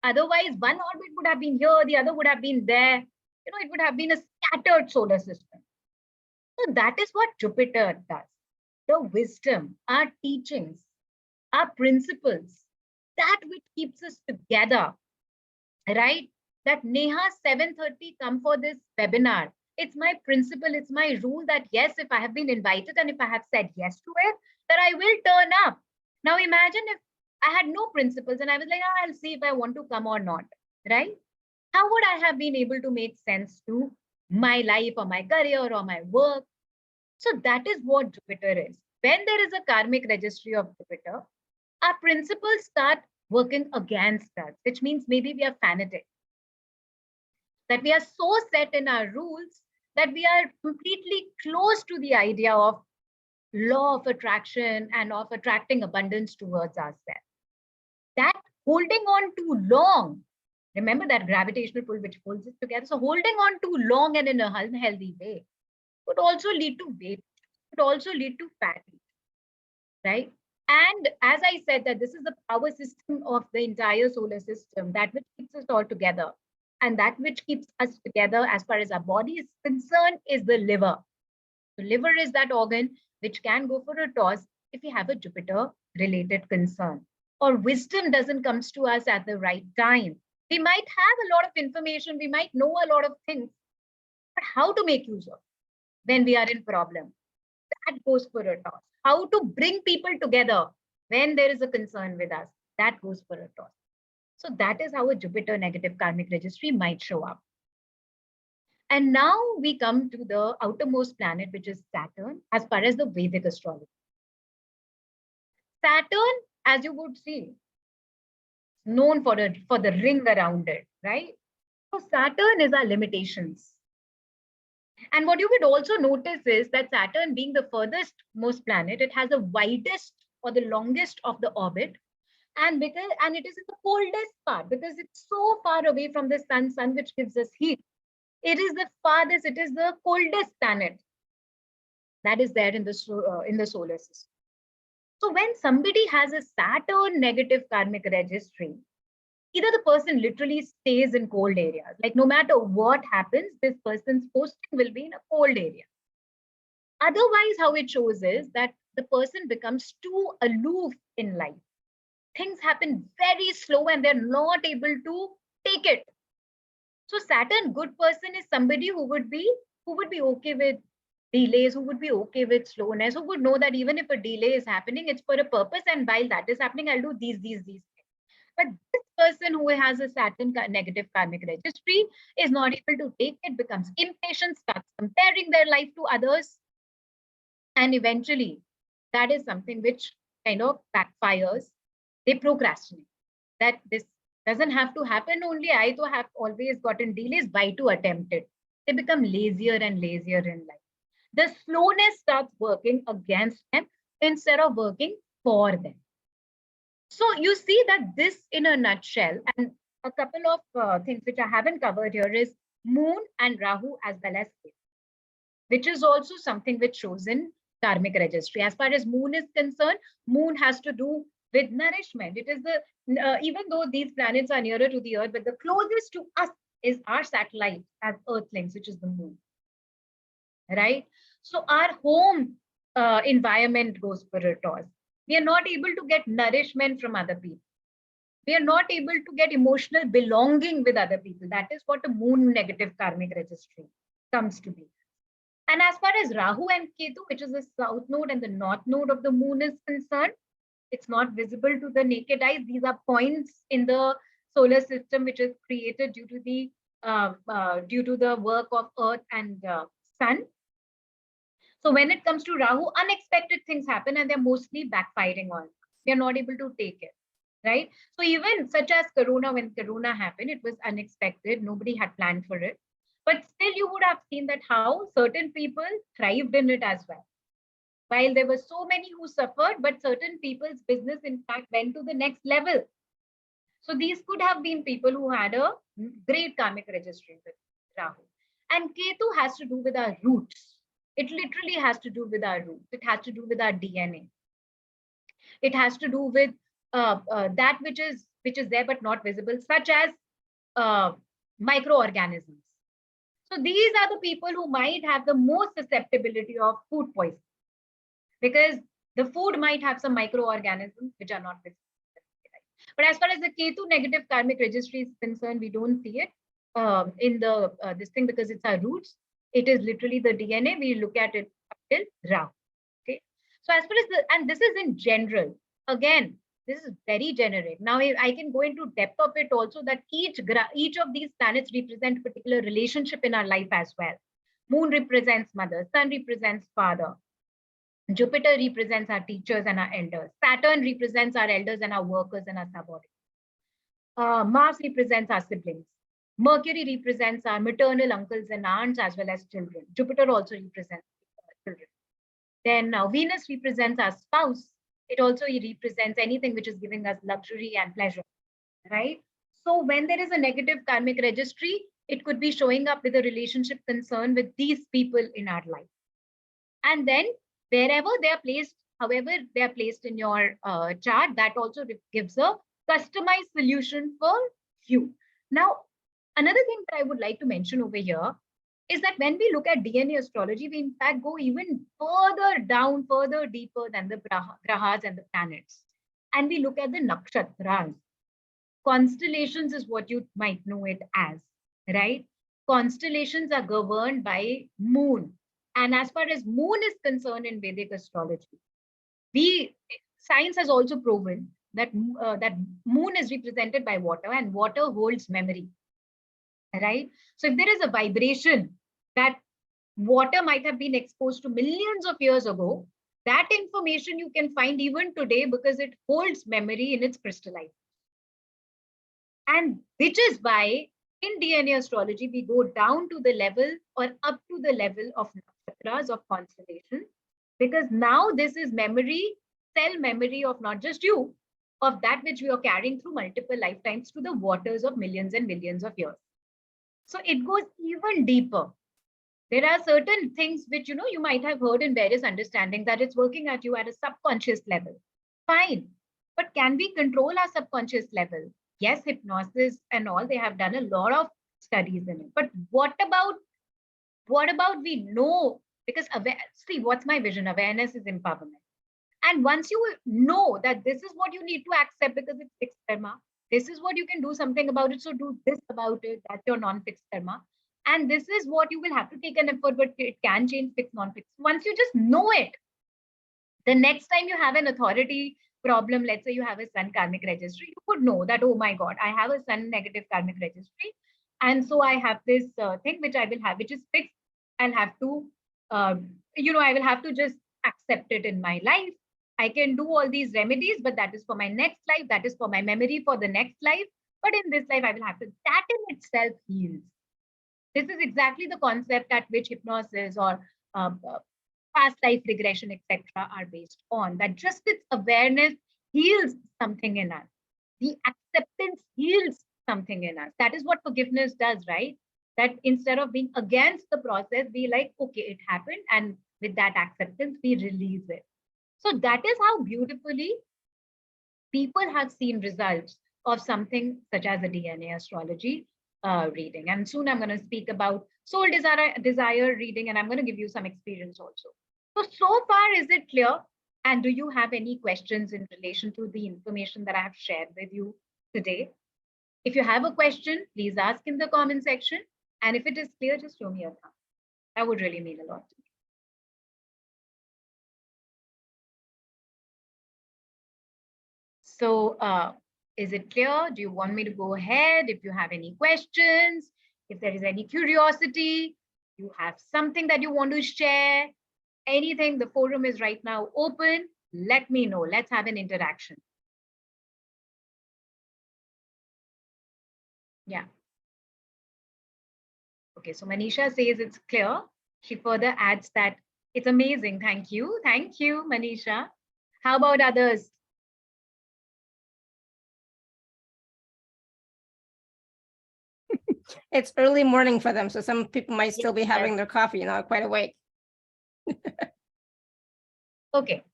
Otherwise, one orbit would have been here, the other would have been there. You know, it would have been a scattered solar system. So that is what Jupiter does. The wisdom, our teachings, our principles, that which keeps us together, right? That Neha 7:30 come for this webinar. It's my principle, it's my rule that yes, if I have been invited and if I have said yes to it, that I will turn up. Now imagine if I had no principles and I was like, oh, I'll see if I want to come or not, right? How would I have been able to make sense to my life or my career or my work? So that is what Jupiter is. When there is a karmic registry of Jupiter, our principles start working against us, which means maybe we are fanatic. That we are so set in our rules that we are completely close to the idea of law of attraction and of attracting abundance towards ourselves. That holding on too long, remember that gravitational pull which pulls it together. So holding on too long and in a unhealthy way could also lead to weight. could also lead to fatigue, right? And as I said, that this is the power system of the entire solar system, that which keeps us all together. And that which keeps us together as far as our body is concerned is the liver. The liver is that organ which can go for a toss if we have a Jupiter related concern, or wisdom doesn't come to us at the right time. We might have a lot of information, we might know a lot of things, but how to make use of when we are in problem, that goes for a toss. How to bring people together when there is a concern with us, that goes for a toss. So that is how a Jupiter negative karmic registry might show up. And now we come to the outermost planet, which is Saturn, as far as the Vedic astrology. Saturn, as you would see, known for the ring around it, right? So Saturn is our limitations. And what you would also notice is that Saturn, being the furthest most planet, it has the widest or the longest of the orbit. And it is in the coldest part because it's so far away from the sun which gives us heat. It is the farthest, it is the coldest planet that is there in the solar system. So when somebody has a Saturn negative karmic registry, either the person literally stays in cold areas, like no matter what happens, this person's posting will be in a cold area. Otherwise, how it shows is that the person becomes too aloof in life. Things happen very slow and they're not able to take it. So Saturn good person is somebody who would be okay with delays, who would be okay with slowness, who would know that even if a delay is happening, it's for a purpose, and while that is happening, I'll do these things. But this person who has a Saturn negative karmic registry is not able to take it, becomes impatient, starts comparing their life to others, and eventually that is something which kind of backfires. They procrastinate. That this doesn't have to happen only. I too have always gotten delays. Why to attempt it? They become lazier and lazier in life. The slowness starts working against them instead of working for them. So you see that this in a nutshell, and a couple of things which I haven't covered here is Moon and Rahu as well as Ketu, which is also something which shows in karmic registry. As far as Moon is concerned, Moon has to do with nourishment. It is even though these planets are nearer to the Earth, but the closest to us is our satellite as Earthlings, which is the Moon, right? So our home environment goes for a toss. We are not able to get nourishment from other people. We are not able to get emotional belonging with other people. That is what a Moon negative karmic registry comes to be. And as far as Rahu and Ketu, which is the south node and the north node of the Moon is concerned, it's not visible to the naked eye. These are points in the solar system which is created due to the work of Earth and Sun. So when it comes to Rahu, unexpected things happen and they're mostly backfiring on. We are not able to take it, right? So even such as Corona, when Corona happened, it was unexpected. Nobody had planned for it. But still you would have seen that how certain people thrived in it as well. While there were so many who suffered, but certain people's business, in fact, went to the next level. So these could have been people who had a great karmic registry with Rahu. And Ketu has to do with our roots. It literally has to do with our roots. It has to do with our DNA. It has to do with that which is there but not visible, such as microorganisms. So these are the people who might have the most susceptibility of food poisoning, because the food might have some microorganisms which are not visible. But as far as the Ketu negative karmic registry is concerned, we don't see it in the this thing because it's our roots. It is literally the DNA. We look at it up till Rahu. Okay. So as far as and this is in general. Again, this is very generic. Now I can go into depth of it also, that each of these planets represent a particular relationship in our life as well. Moon represents mother. Sun represents father. Jupiter represents our teachers and our elders. Saturn represents our elders and our workers and our subordinates. Mars represents our siblings. Mercury represents our maternal uncles and aunts as well as children. Jupiter also represents children. Then Venus represents our spouse. It also represents anything which is giving us luxury and pleasure, right? So when there is a negative karmic registry, it could be showing up with a relationship concern with these people in our life. And then wherever they are placed, however they are placed in your chart, that also gives a customized solution for you. Now, another thing that I would like to mention over here is that when we look at DNA astrology, we in fact go even further down, further deeper than the grahas and the planets. And we look at the nakshatras. Constellations is what you might know it as, right? Constellations are governed by moon. And as far as moon is concerned in Vedic astrology, science has also proven that that moon is represented by water, and water holds memory, right? So if there is a vibration that water might have been exposed to millions of years ago, that information you can find even today because it holds memory in its crystallized. And which is why in DNA astrology, we go down to the level or up to the level of nakshatras, of constellations, because now this is memory, cell memory of not just you, of that which we are carrying through multiple lifetimes to the waters of millions and millions of years. So it goes even deeper. There are certain things which, you might have heard in various understandings that it's working at you at a subconscious level. Fine. But can we control our subconscious level? Yes, hypnosis and all, they have done a lot of studies in it. But what about we know? Because see, what's my vision? Awareness is empowerment. And once you know that this is what you need to accept because it's fixed karma, this is what you can do something about it. So do this about it. That's your non-fixed karma. And this is what you will have to take an effort, but it can change fixed, non-fixed. Once you just know it, the next time you have an authority problem, let's say you have a sun karmic registry, you would know that, oh my God, I have a sun negative karmic registry. And so I have this thing which I will have, which is fixed. I'll have to, I will have to just accept it in my life. I can do all these remedies, but that is for my next life. That is for my memory for the next life. But in this life, I will have to, that in itself heals. This is exactly the concept at which hypnosis or past life regression, etc., are based on. That just its awareness heals something in us. The acceptance heals something in us. That is what forgiveness does, right? That instead of being against the process, be like, okay, it happened. And with that acceptance, we release it. So that is how beautifully people have seen results of something such as a DNA astrology reading. And soon I'm going to speak about soul desire reading, and I'm going to give you some experience also. So far, is it clear? And do you have any questions in relation to the information that I have shared with you today? If you have a question, please ask in the comment section. And if it is clear, just show me a thumb. That would really mean a lot to me. So is it clear? Do you want me to go ahead? If you have any questions, if there is any curiosity, you have something that you want to share, anything, the forum is right now open. Let me know. Let's have an interaction. Yeah. Okay, so Manisha says it's clear. She further adds that it's amazing. Thank you. Thank you, Manisha. How about others? It's early morning for them, so some people might still be having their coffee, not quite awake. Okay.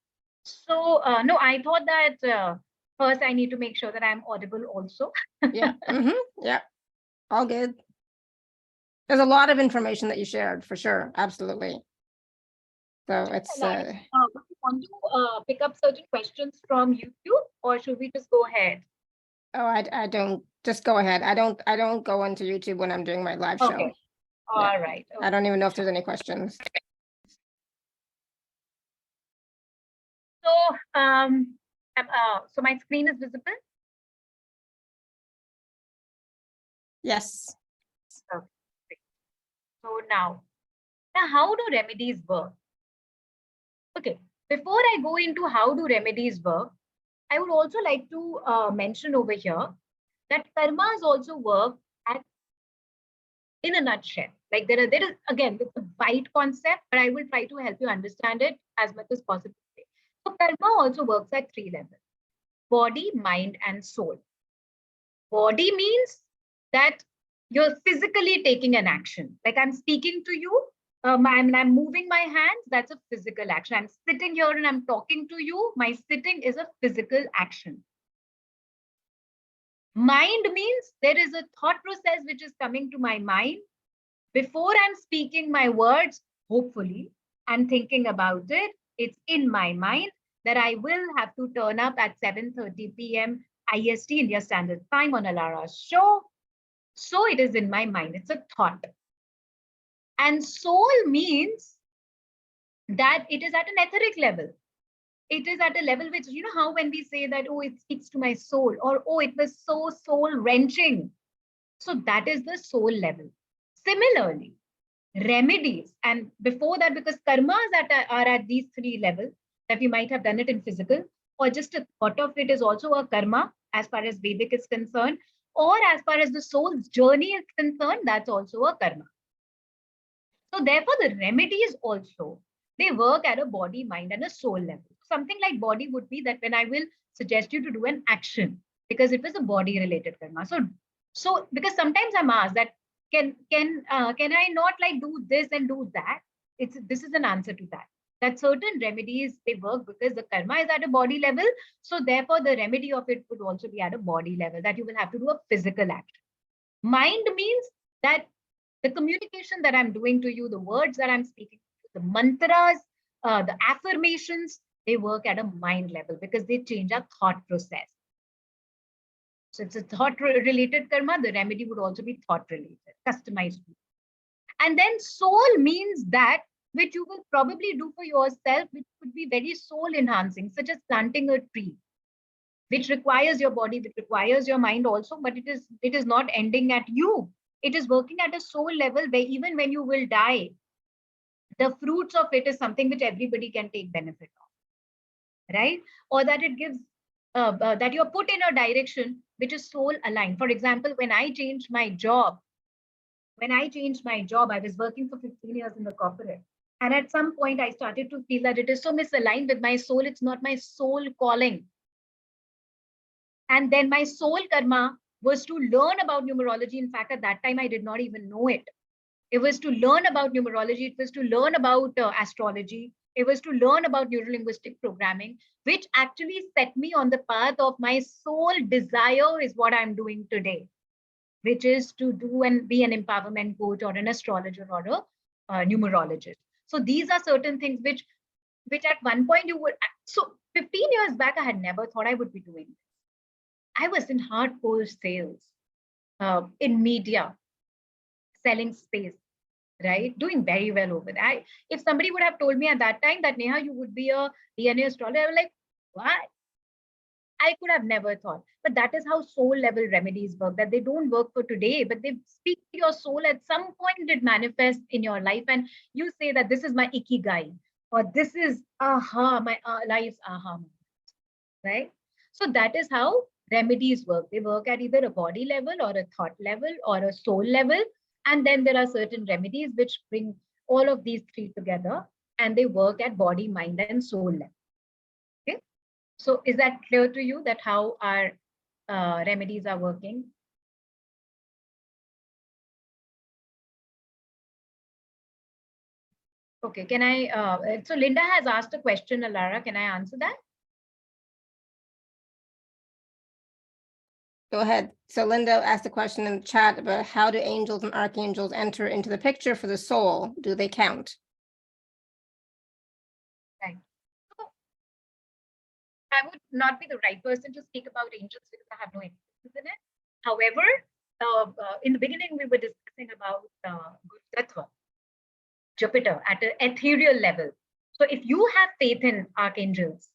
So, no, I thought that first I need to make sure that I'm audible also. Yeah. Yeah. All good. There's a lot of information that you shared for sure. Absolutely. So it's. Do you want to pick up certain questions from YouTube, or should we just go ahead? Oh, I don't. Just go ahead. I don't go into YouTube when I'm doing my live show. Okay. All right. Okay. I don't even know if there's any questions. So, so my screen is visible? Yes. Okay. So now how do remedies work? Okay, before I go into how do remedies work, I would also like to mention over here that karmas also work in a nutshell. Like there is again, it's a wide concept, but I will try to help you understand it as much as possible. So karma also works at 3 levels: body, mind, and soul. Body means that you're physically taking an action. Like I'm speaking to you, I'm moving my hands, that's a physical action. I'm sitting here and I'm talking to you. My sitting is a physical action. Mind means there is a thought process which is coming to my mind. Before I'm speaking my words, hopefully, I'm thinking about it. It's in my mind that I will have to turn up at 7:30 p.m. IST, India Standard Time, on Alara's show. So it is in my mind. It's a thought. And soul means that it is at an etheric level. It is at a level which, you know, how when we say that, oh, it speaks to my soul, or oh, it was so soul wrenching. So that is the soul level. Similarly, remedies, and before that, because karmas are at these three levels, that we might have done it in physical, or just a thought of it is also a karma as far as Vedic is concerned, or as far as the soul's journey is concerned, that's also a karma. So therefore, the remedies also, they work at a body, mind, and a soul level. Something like body would be that when I will suggest you to do an action, because it was a body related karma. So because sometimes I'm asked that, can I not like do this and do that? This is an answer to that. That certain remedies, they work because the karma is at a body level. So therefore, the remedy of it would also be at a body level, that you will have to do a physical action. Mind means that the communication that I'm doing to you, the words that I'm speaking, the mantras, the affirmations, they work at a mind level because they change our thought process. So it's a thought related karma. The remedy would also be thought related, customized. And then soul means that which you will probably do for yourself, which could be very soul enhancing, such as planting a tree, which requires your body, which requires your mind also, but it is not ending at you. It is working at a soul level where even when you will die, the fruits of it is something which everybody can take benefit of, right? Or that it gives, that you're put in a direction which is soul aligned. For example, when I changed my job, I was working for 15 years in the corporate. And at some point, I started to feel that it is so misaligned with my soul. It's not my soul calling. And then my soul karma was to learn about numerology. In fact, at that time, I did not even know it. It was to learn about numerology. It was to learn about astrology. It was to learn about neurolinguistic programming, which actually set me on the path of my soul desire is what I'm doing today, which is to do and be an empowerment coach or an astrologer or a numerologist. So these are certain things which at one point you would. So 15 years back, I had never thought I would be doing this. I was in hardcore sales, in media, selling space, right? Doing very well over there. If somebody would have told me at that time that Neha, you would be a DNA astrologer, I was like, what? I could have never thought. But that is how soul level remedies work, that they don't work for today, but they speak to your soul. At some point, it manifests in your life. And you say that this is my ikigai, or this is my life's aha moment, right? So that is how remedies work. They work at either a body level or a thought level or a soul level. And then there are certain remedies which bring all of these three together, and they work at body, mind, and soul level. Okay. So is that clear to you that how our remedies are working? Okay, can I, so Linda has asked a question, Alara, can I answer that? Go ahead. So Linda asked a question in the chat about how do angels and archangels enter into the picture for the soul? Do they count? Right. So I would not be the right person to speak about angels because I have no experience in it. However, in the beginning, we were discussing about Guru Tattva, Jupiter at an ethereal level. So if you have faith in archangels,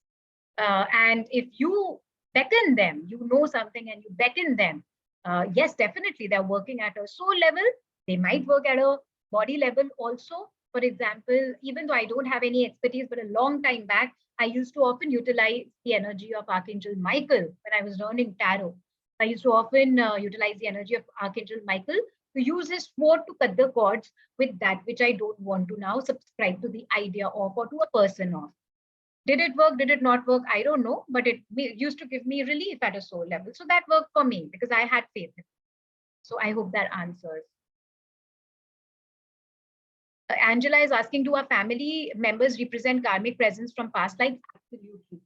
and if you beckon them, you know something and you beckon them, yes, definitely they're working at a soul level. They might work at a body level also. For example, even though I don't have any expertise, but a long time back, I used to often utilize the energy of Archangel Michael when I was learning tarot. I used to often utilize the energy of Archangel Michael to use his sword to cut the cords with that which I don't want to now subscribe to the idea of or to a person of. Did it work? Did it not work? I don't know, but it used to give me relief at a soul level. So that worked for me because I had faith in it. So I hope that answers. Angela is asking, do our family members represent karmic presence from past lives? Absolutely.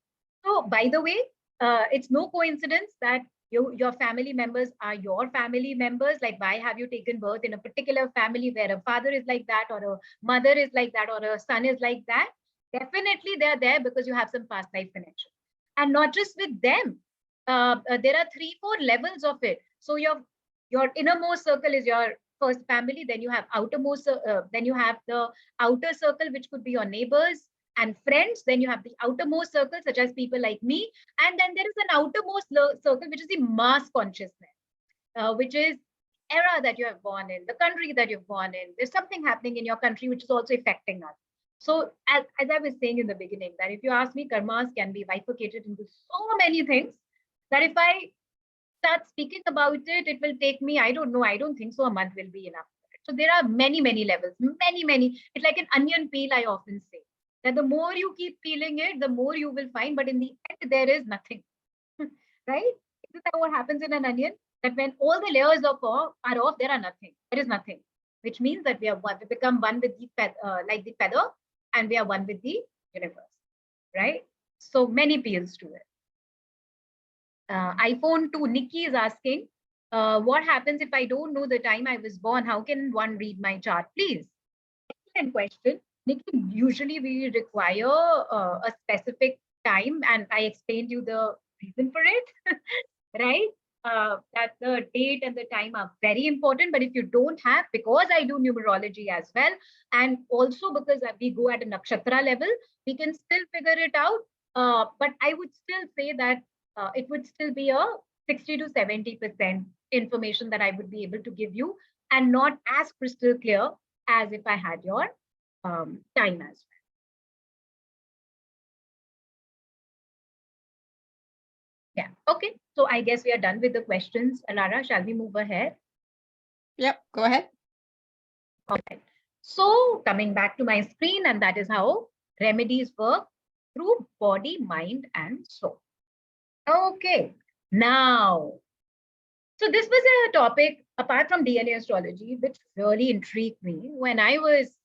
So, by the way, it's no coincidence that your family members are your family members. Like, why have you taken birth in a particular family where a father is like that, or a mother is like that, or a son is like that? Definitely, they are there because you have some past life connection. And not just with them. There are 3-4 levels of it. So your innermost circle is your first family, then you have then you have the outer circle, which could be your neighbors and friends, then you have the outermost circle, such as people like me, and then there is an outermost circle, which is the mass consciousness, which is era that you have born in, the country that you've born in. There's something happening in your country which is also affecting us. So as I was saying in the beginning, that if you ask me, karmas can be bifurcated into so many things that if I start speaking about it, it will take me, I don't know, I don't think so a month will be enough. So there are many levels, many. It's like an onion peel, I often say. That the more you keep peeling it, the more you will find, but in the end, there is nothing, right? Isn't that what happens in an onion? That when all the layers are off, there are nothing. There is nothing, which means that we are one. We become one with the like the feather, and we are one with the universe, right? So many peels to it. iPhone 2, Nikki is asking, what happens if I don't know the time I was born? How can one read my chart, please? Excellent question. Nikki, usually we require a specific time, and I explained you the reason for it, right? That the date and the time are very important. But if you don't have, because I do numerology as well, and also because we go at a nakshatra level, we can still figure it out. But I would still say that it would still be a 60 to 70% information that I would be able to give you, and not as crystal clear as if I had your time as well. Yeah. Okay. So I guess we are done with the questions. Alara, shall we move ahead? Yep, go ahead. All right. So coming back to my screen, and that is how remedies work through body, mind, and soul. Okay. Now, so this was a topic apart from DNA astrology, which really intrigued me when I was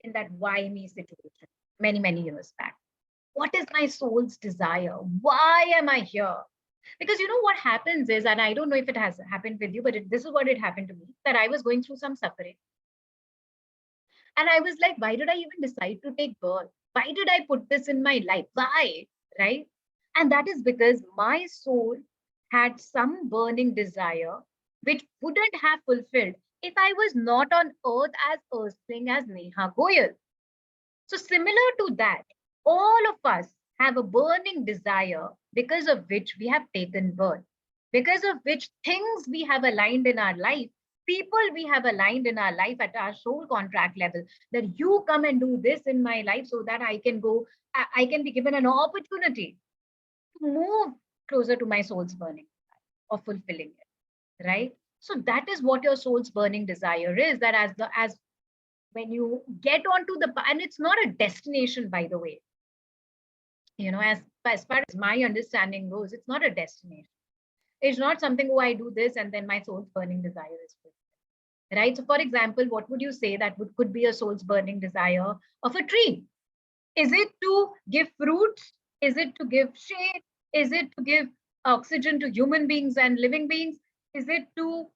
in that why me situation many years back. What is my soul's desire? Why am I here? Because you know what happens is, and I don't know if it has happened with you, but this is what it happened to me, that I was going through some suffering. And I was like, why did I even decide to take birth? Why did I put this in my life? Why? Right? And that is because my soul had some burning desire which wouldn't have fulfilled if I was not on earth as earthling as Neha Goyal. So similar to that, all of us have a burning desire because of which we have taken birth, because of which things we have aligned in our life, people we have aligned in our life at our soul contract level, that you come and do this in my life so that I can go, I can be given an opportunity to move closer to my soul's burning or fulfilling it, right? So that is what your soul's burning desire is, that as when you get onto the, and it's not a destination, by the way, you know, as far as my understanding goes, it's not a destination. It's not something, oh, I do this and then my soul's burning desire is fulfilled, right? So for example, what would you say that could be a soul's burning desire of a tree? Is it to give fruits? Is it to give shade? Is it to give oxygen to human beings and living beings? Is it to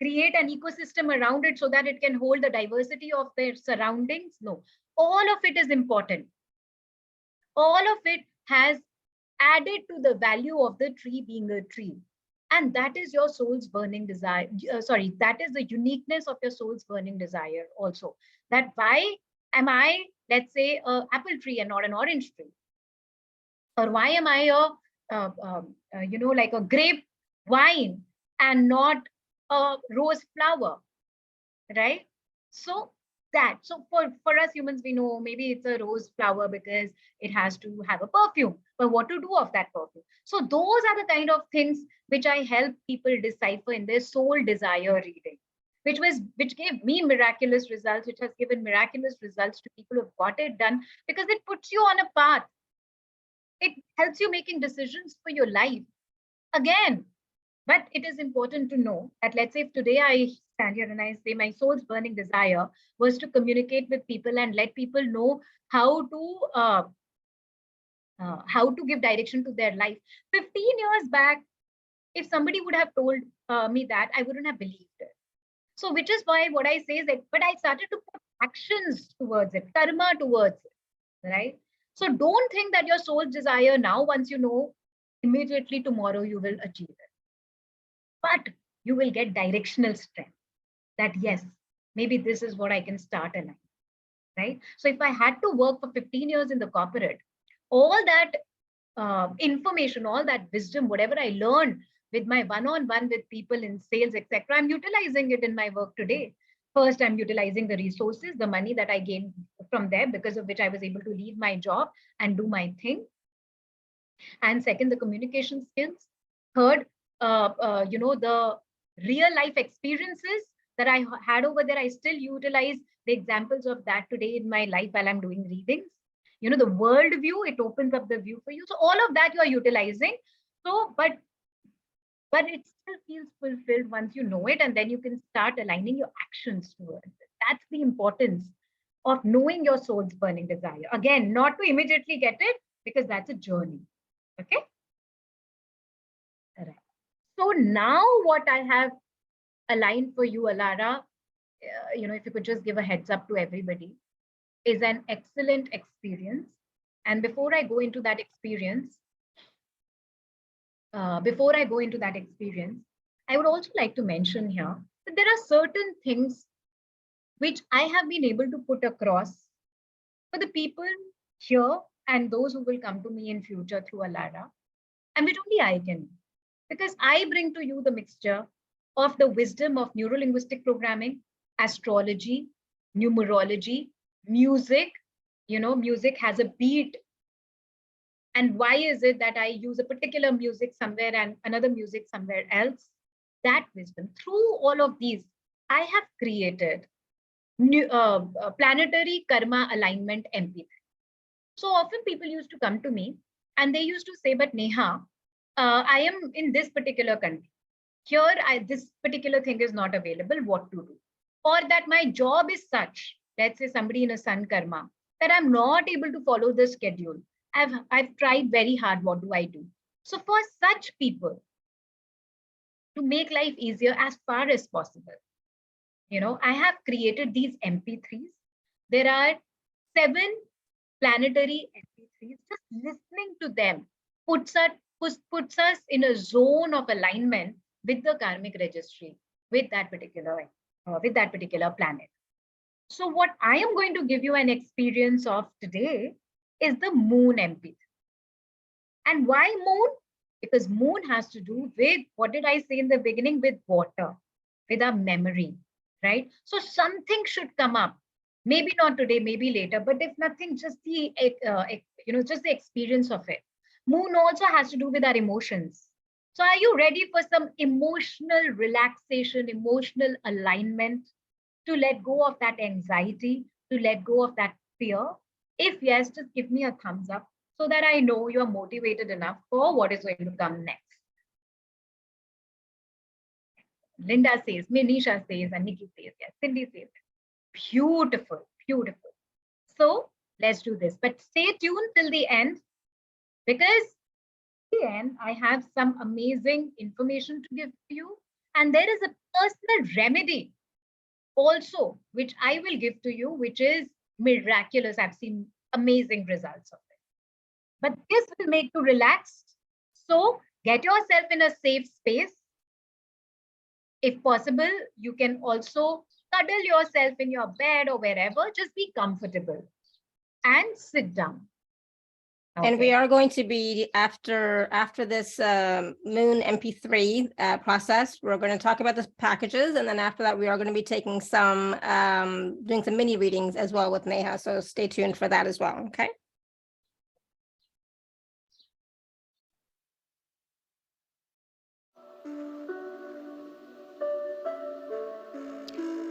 create an ecosystem around it so that it can hold the diversity of their surroundings? No, all of it is important. All of it has added to the value of the tree being a tree. And that is your soul's burning desire. That is the uniqueness of your soul's burning desire also. That why am I, let's say, an apple tree and not an orange tree? Or why am I like a grape wine and not a rose flower, right? So for us humans, we know maybe it's a rose flower because it has to have a perfume, but what to do of that perfume? So those are the kind of things which I help people decipher in their soul desire reading, which gave me miraculous results, which has given miraculous results to people who've got it done, because it puts you on a path. It helps you making decisions for your life again. But it is important to know that, let's say if today I stand here and I say my soul's burning desire was to communicate with people and let people know how to give direction to their life. 15 years back, if somebody would have told me that, I wouldn't have believed it. So, which is why what I say is that, but I started to put actions towards it, karma towards it, right? So, don't think that your soul's desire now, once you know, immediately tomorrow you will achieve it. But you will get directional strength that, yes, maybe this is what I can start aligning, right? So, if I had to work for 15 years in the corporate, all that information, all that wisdom, whatever I learned with my one-on-one with people in sales, etc., I'm utilizing it in my work today. First, I'm utilizing the resources, the money that I gained from there, because of which I was able to leave my job and do my thing. And second, the communication skills. Third, the real life experiences that I had over there, I still utilize the examples of that today in my life while I'm doing readings. You know, the world view, it opens up the view for you. So all of that you are utilizing. So, but it still feels fulfilled once you know it, and then you can start aligning your actions towards it. That's the importance of knowing your soul's burning desire. Again, not to immediately get it, because that's a journey. Okay. All right. So now what I have aligned for you, Alara, if you could just give a heads up to everybody, is an excellent experience. And before I go into that experience, I would also like to mention here that there are certain things which I have been able to put across for the people here and those who will come to me in future through Alara, and which only I can, because I bring to you the mixture of the wisdom of neuro-linguistic programming, astrology, numerology, music. Music has a beat. And why is it that I use a particular music somewhere and another music somewhere else? That wisdom. Through all of these, I have created Planetary Karma Alignment MP3. So often people used to come to me and they used to say, but Neha, I am in this particular country. Here, this particular thing is not available, what to do? Or that my job is such, let's say somebody in a sun karma, that I'm not able to follow the schedule. I've tried very hard, what do I do? So for such people, to make life easier as far as possible, I have created these MP3s. There are 7 planetary MP3s. Just listening to them puts us in a zone of alignment with the karmic registry, with that particular planet. So what I am going to give you an experience of today is the moon MP3. And why moon? Because moon has to do with, what did I say in the beginning, with water, with our memory, right? So something should come up. Maybe not today, maybe later, but if nothing, just the experience of it. Moon also has to do with our emotions. So are you ready for some emotional relaxation, emotional alignment, to let go of that anxiety, to let go of that fear? If yes, just give me a thumbs up so that I know you're motivated enough for what is going to come next. Linda says, Minisha says, and Nikki says, yes, Cindy says. Beautiful, beautiful. So let's do this. But stay tuned till the end, because at the end, I have some amazing information to give to you. And there is a personal remedy also, which I will give to you, which is miraculous. I've seen amazing results of it. But this will make you relaxed. So get yourself in a safe space. If possible, you can also cuddle yourself in your bed or wherever. Just be comfortable and sit down. Okay. And we are going to be, after this moon MP3 process, we're going to talk about the packages. And then after that, we are going to be taking some, doing some mini readings as well with Neha. So stay tuned for that as well. Okay.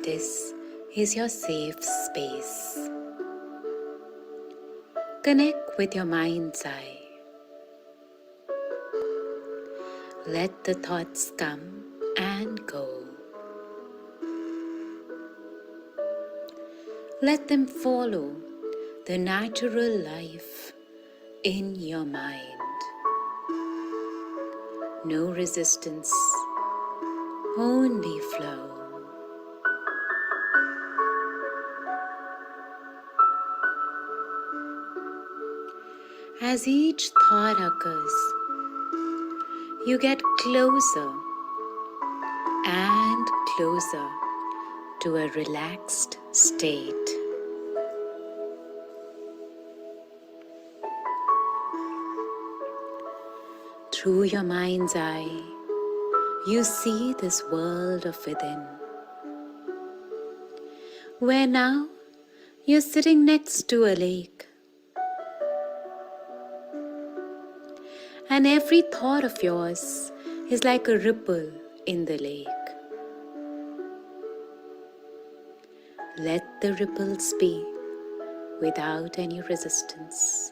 This is your safe space. Connect with your mind's eye. Let the thoughts come and go. Let them follow the natural life in your mind. No resistance, only flow. As each thought occurs, you get closer and closer to a relaxed state. Through your mind's eye, you see this world of within, where now you're sitting next to a lake, and every thought of yours is like a ripple in the lake. Let the ripples be without any resistance.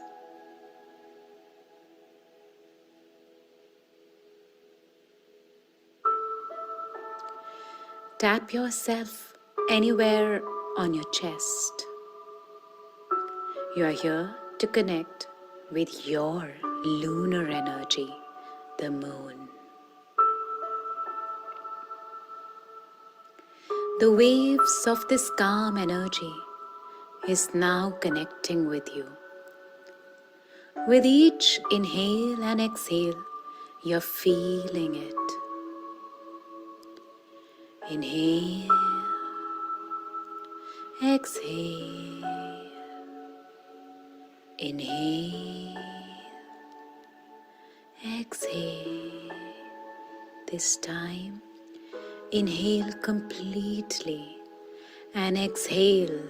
Tap yourself anywhere on your chest. You are here to connect with your lunar energy, the moon. The waves of this calm energy is now connecting with you. With each inhale and exhale, you're feeling it. Inhale, exhale, inhale, exhale. This time, inhale completely and exhale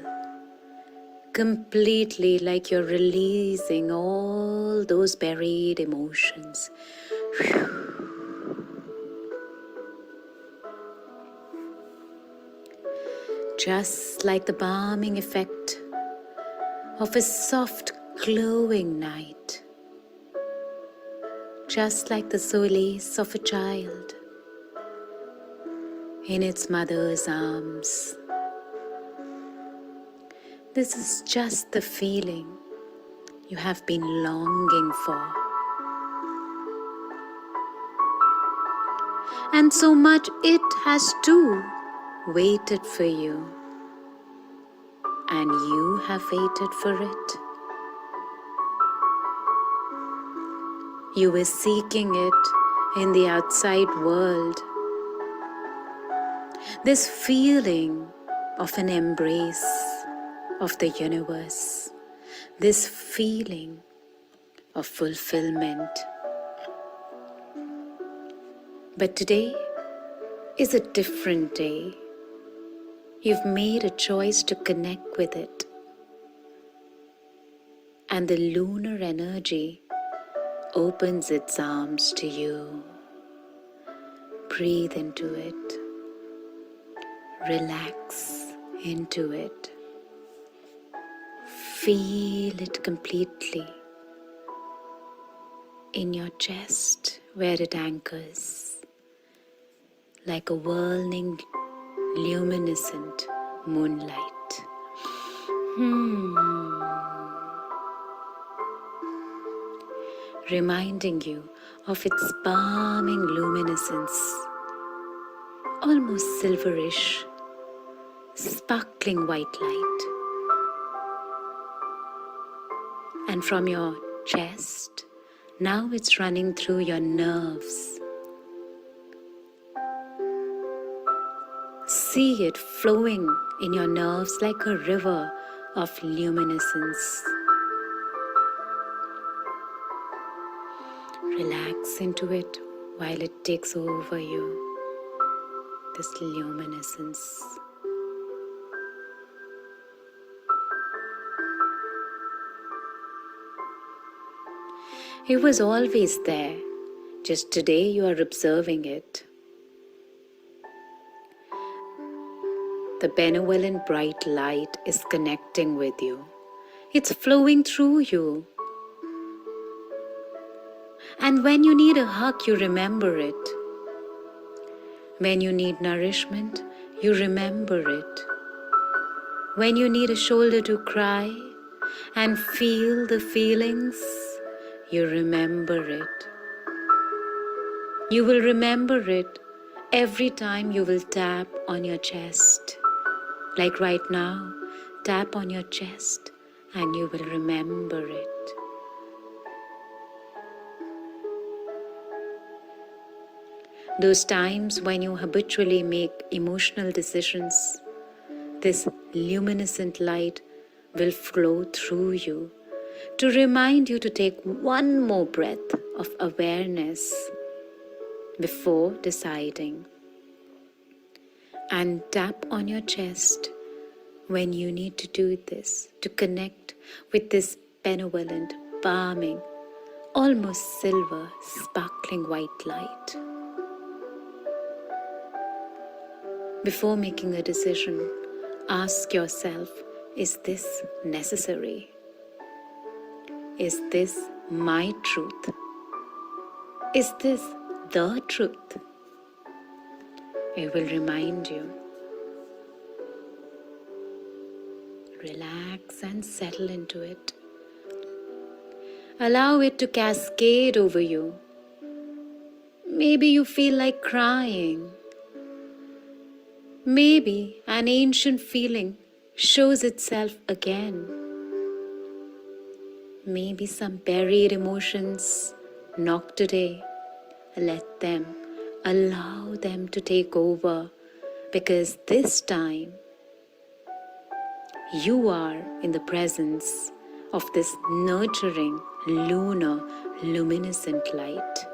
completely, like you're releasing all those buried emotions. Just like the balming effect of a soft, glowing night. Just like the solace of a child in its mother's arms. This is just the feeling you have been longing for. And so much it has too waited for you. And you have waited for it. You were seeking it in the outside world. This feeling of an embrace of the universe. This feeling of fulfillment. But today is a different day. You've made a choice to connect with it. And the lunar energy opens its arms to you. Breathe into it. Relax into it. Feel it completely in your chest where it anchors, like a whirling, luminescent moonlight. Reminding you of its balming luminescence, almost silverish, sparkling white light. And from your chest, now it's running through your nerves. See it flowing in your nerves like a river of luminescence. Relax into it while it takes over you, this luminescence. It was always there, just today you are observing it. The benevolent bright light is connecting with you. It's flowing through you. And when you need a hug, you remember it. When you need nourishment, you remember it. When you need a shoulder to cry and feel the feelings, you remember it. You will remember it every time you will tap on your chest. Like right now, tap on your chest and you will remember it. Those times when you habitually make emotional decisions, this luminescent light will flow through you to remind you to take one more breath of awareness before deciding. And tap on your chest when you need to do this, to connect with this benevolent, balming, almost silver, sparkling white light. Before making a decision, ask yourself, is this necessary? Is this my truth? Is this the truth? It will remind you. Relax and settle into it. Allow it to cascade over you. Maybe you feel like crying. Maybe an ancient feeling shows itself again. Maybe some buried emotions knock today. Let them, allow them to take over, because this time you are in the presence of this nurturing, lunar, luminescent light.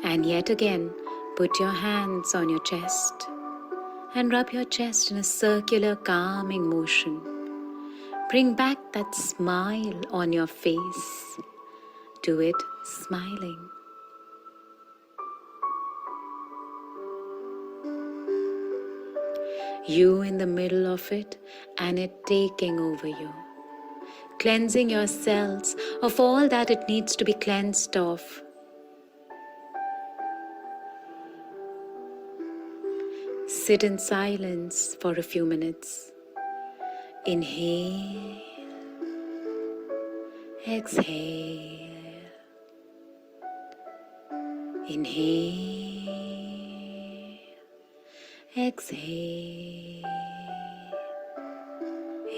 And yet again, put your hands on your chest and rub your chest in a circular calming motion. Bring back that smile on your face. Do it smiling. You in the middle of it and it taking over you. Cleansing your cells of all that it needs to be cleansed of. Sit in silence for a few minutes. Inhale, exhale. Inhale, exhale.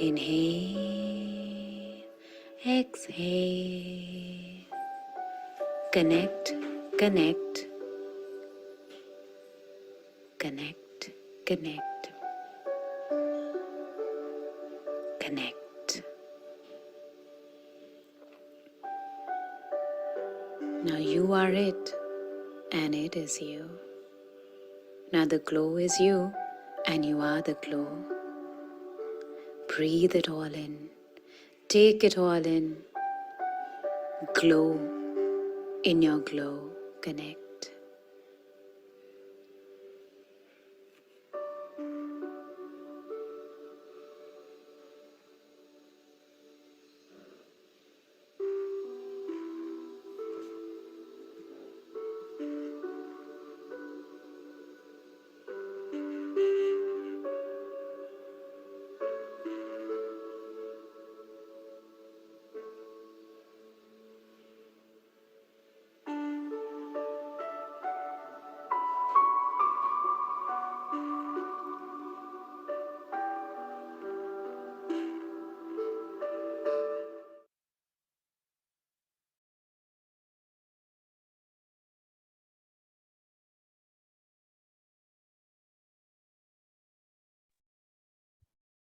Inhale, exhale. Connect, connect, connect. Connect. Connect. Now you are it, and it is you. Now the glow is you, and you are the glow. Breathe it all in. Take it all in. Glow in your glow. Connect.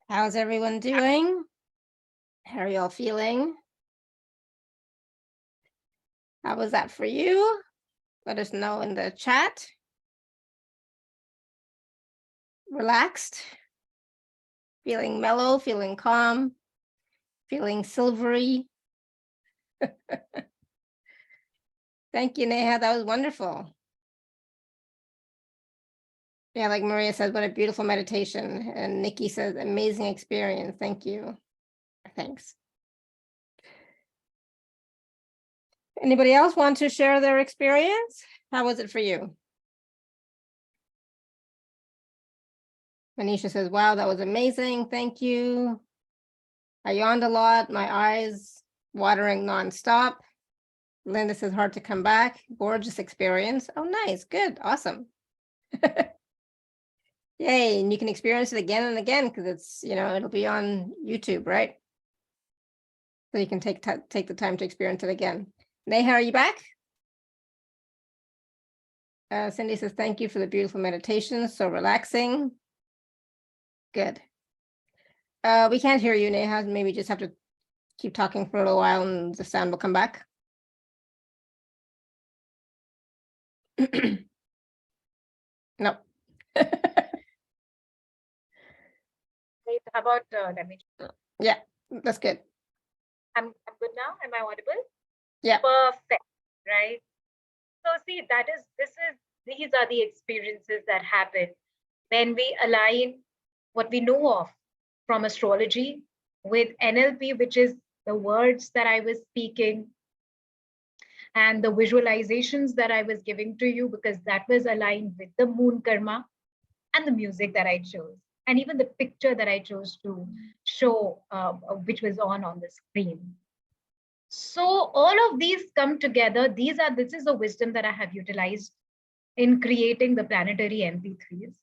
How's everyone doing? How are y'all feeling? How was that for you? Let us know in the chat. Relaxed? Feeling mellow, feeling calm, feeling silvery? Thank you, Neha. That was wonderful. Yeah, like Maria says, what a beautiful meditation. And Nikki says, amazing experience. Thank you. Thanks. Anybody else want to share their experience? How was it for you? Manisha says, wow, that was amazing. Thank you. I yawned a lot. My eyes watering nonstop. Linda says, hard to come back. Gorgeous experience. Oh, nice. Good. Awesome. Yay. And you can experience it again and again because it's, it'll be on YouTube, right? So you can take the time to experience it again. Neha, are you back? Cindy says, thank you for the beautiful meditation. So relaxing. Good. We can't hear you, Neha. Maybe just have to keep talking for a little while and the sound will come back. No. How about let me? Yeah, that's good. I'm good now. Am I audible? Yeah. Perfect. Right. So see, these are the experiences that happen when we align what we know of from astrology with NLP, which is the words that I was speaking and the visualizations that I was giving to you, because that was aligned with the moon karma and the music that I chose, and even the picture that I chose to show, which was on the screen. So all of these come together. This is the wisdom that I have utilized in creating the planetary MP3s.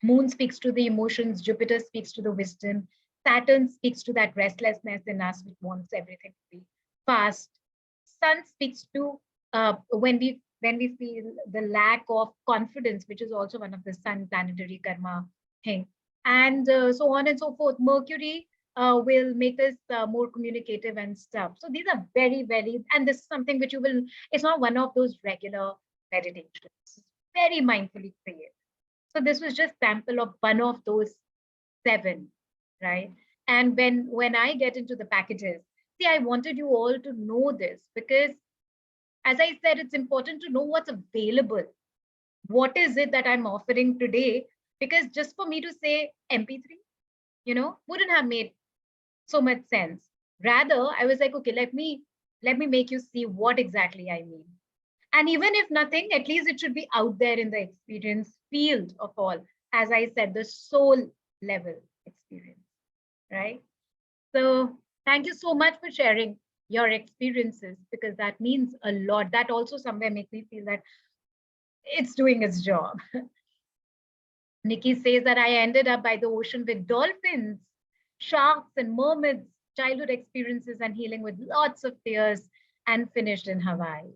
Moon speaks to the emotions, Jupiter speaks to the wisdom, Saturn speaks to that restlessness in us which wants everything to be fast. Sun speaks to when we feel the lack of confidence, which is also one of the sun planetary karma thing, and so on and so forth. Mercury will make us more communicative and stuff. So these are very, very, and this is something which it's not one of those regular meditations, very mindfully created. So this was just sample of one of those 7, right? And when I get into the packages, see, I wanted you all to know this because, as I said, it's important to know what's available. What is it that I'm offering today? Because just for me to say MP3, wouldn't have made so much sense. Rather, I was like, okay, let me make you see what exactly I mean. And even if nothing, at least it should be out there in the experience field of all. As I said, the soul level experience, right? So thank you so much for sharing your experiences, because that means a lot. That also somewhere makes me feel that it's doing its job. Nikki says that I ended up by the ocean with dolphins, sharks, and mermaids, childhood experiences and healing with lots of tears, and finished in Hawaii.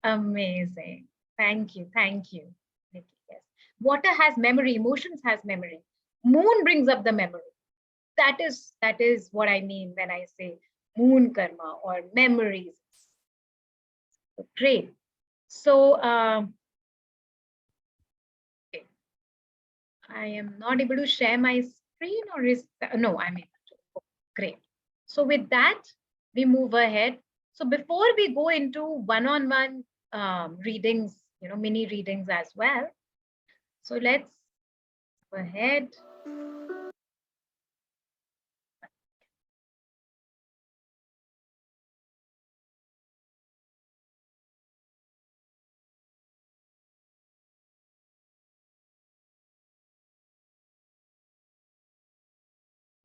Amazing. Thank you. Thank you, Nikki. Yes. Water has memory. Emotions has memory. Moon brings up the memory. That is what I mean when I say moon karma or memories. Great. So okay. I am not able to share my screen, or is no, I'm able to. Oh, great. So with that, we move ahead. So before we go into one-on-one readings, mini readings as well. So let's go ahead.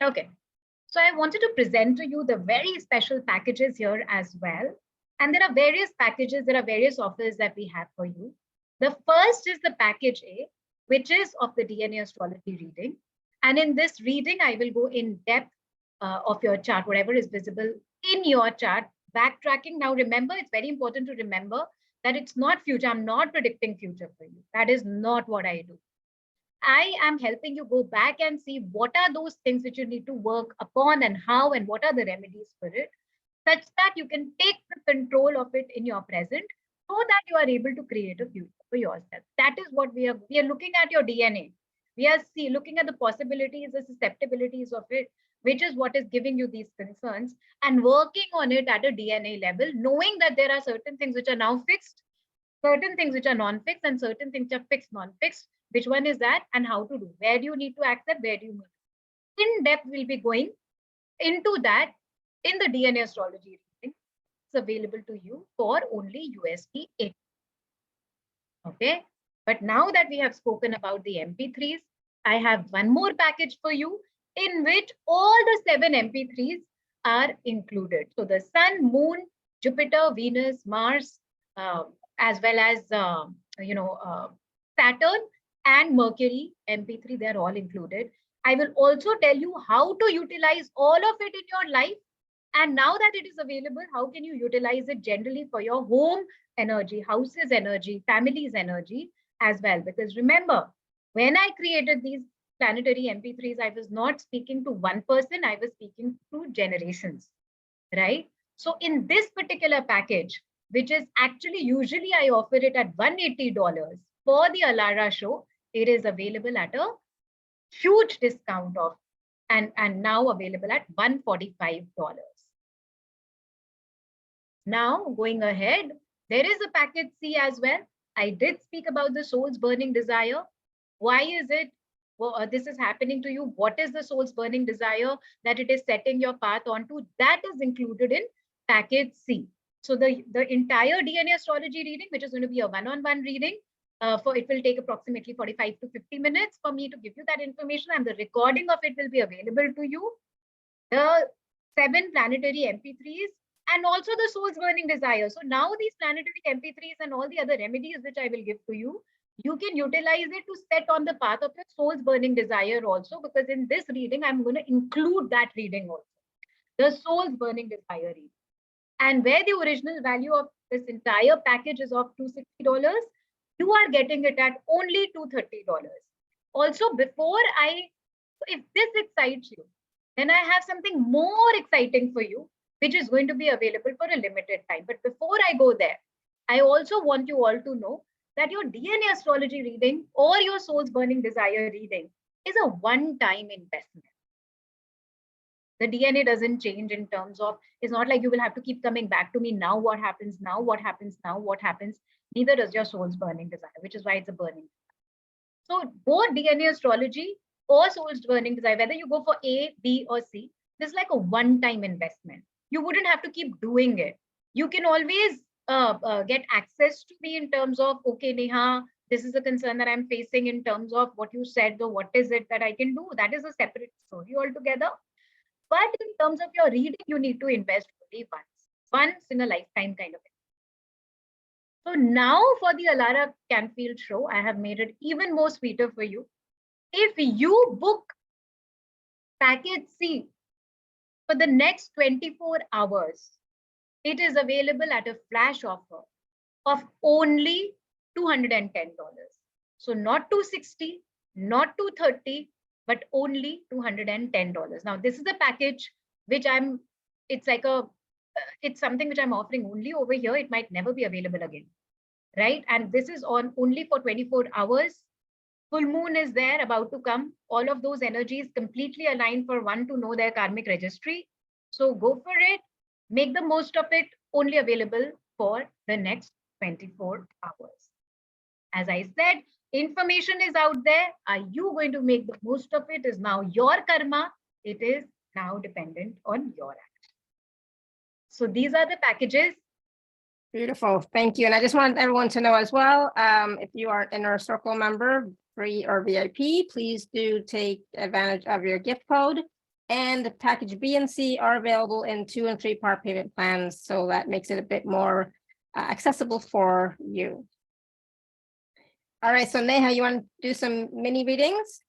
Okay. So I wanted to present to you the very special packages here as well. And there are various packages, there are various offers that we have for you. The first is the package A, which is of the DNA astrology reading. And in this reading, I will go in depth of your chart, whatever is visible in your chart, backtracking. Now, remember, it's very important to remember that it's not future. I'm not predicting future for you. That is not what I do. I am helping you go back and see what are those things which you need to work upon and how, and what are the remedies for it, such that you can take the control of it in your present, so that you are able to create a future for yourself. That is what we are looking at your DNA. We are looking at the possibilities, the susceptibilities of it, which is what is giving you these concerns, and working on it at a DNA level, knowing that there are certain things which are now fixed, certain things which are non-fixed, and certain things which are fixed, non-fixed. Which one is that, and how to do? Where do you need to accept? Where do you need? In depth, we'll be going into that in the DNA astrology reading. available to you for only USD 8. Okay. But now that we have spoken about the MP3s, I have one more package for you in which all the 7 MP3s are included. So the Sun, Moon, Jupiter, Venus, Mars, as well as, Saturn and Mercury MP3, they're all included. I will also tell you how to utilize all of it in your life. And now that it is available, how can you utilize it generally for your home energy, house's energy, family's energy as well? Because remember, when I created these planetary MP3s, I was not speaking to one person, I was speaking to generations, right? So in this particular package, which is actually usually I offer it at $180 for the Alara show, it is available at a huge discount of and now available at $145. Now going ahead, there is a package C as well. I did speak about the soul's burning desire. Why is it this is happening to you? What is the soul's burning desire that it is setting your path onto? That is included in package C. So the entire DNA astrology reading, which is going to be a one-on-one reading, it will take approximately 45 to 50 minutes for me to give you that information, and the recording of it will be available to you. The 7 planetary MP3s and also the soul's burning desire. So now these planetary MP3s and all the other remedies which I will give to you, you can utilize it to set on the path of your soul's burning desire also, because in this reading, I'm going to include that reading also, the soul's burning desire reading. And where the original value of this entire package is of $260, you are getting it at only $230. Also, if this excites you, then I have something more exciting for you, which is going to be available for a limited time. But before I go there, I also want you all to know that your DNA astrology reading or your soul's burning desire reading is a one-time investment. The DNA doesn't change in terms of, it's not like you will have to keep coming back to me. Now what happens? Now what happens? Now what happens? Neither does your soul's burning desire, which is why it's a burning desire. So both DNA astrology or soul's burning desire, whether you go for A, B, or C, this is like a one-time investment. You wouldn't have to keep doing it. You can always get access to me in terms of, okay, Neha, this is a concern that I'm facing in terms of what you said, or what is it that I can do? That is a separate story altogether. But in terms of your reading, you need to invest only once in a lifetime kind of thing. So now for the Alara Canfield show, I have made it even more sweeter for you. If you book package C for the next 24 hours, it is available at a flash offer of only $210. So not $260, not $230, but only $210. Now, this is a package which it's something which I'm offering only over here. It might never be available again, right? And this is on only for 24 hours. Full moon is there, about to come. All of those energies completely aligned for one to know their karmic registry. So go for it. Make the most of it. Only available for the next 24 hours. As I said, information is out there. Are you going to make the most of it? Is now your karma. It is now dependent on your action. So these are the packages. Beautiful. Thank you. And I just want everyone to know as well, if you are an Inner Circle member, free or VIP, please do take advantage of your gift code. And package B and C are available in 2- and 3-part payment plans. So that makes it a bit more accessible for you. All right. So Neha, you want to do some mini readings?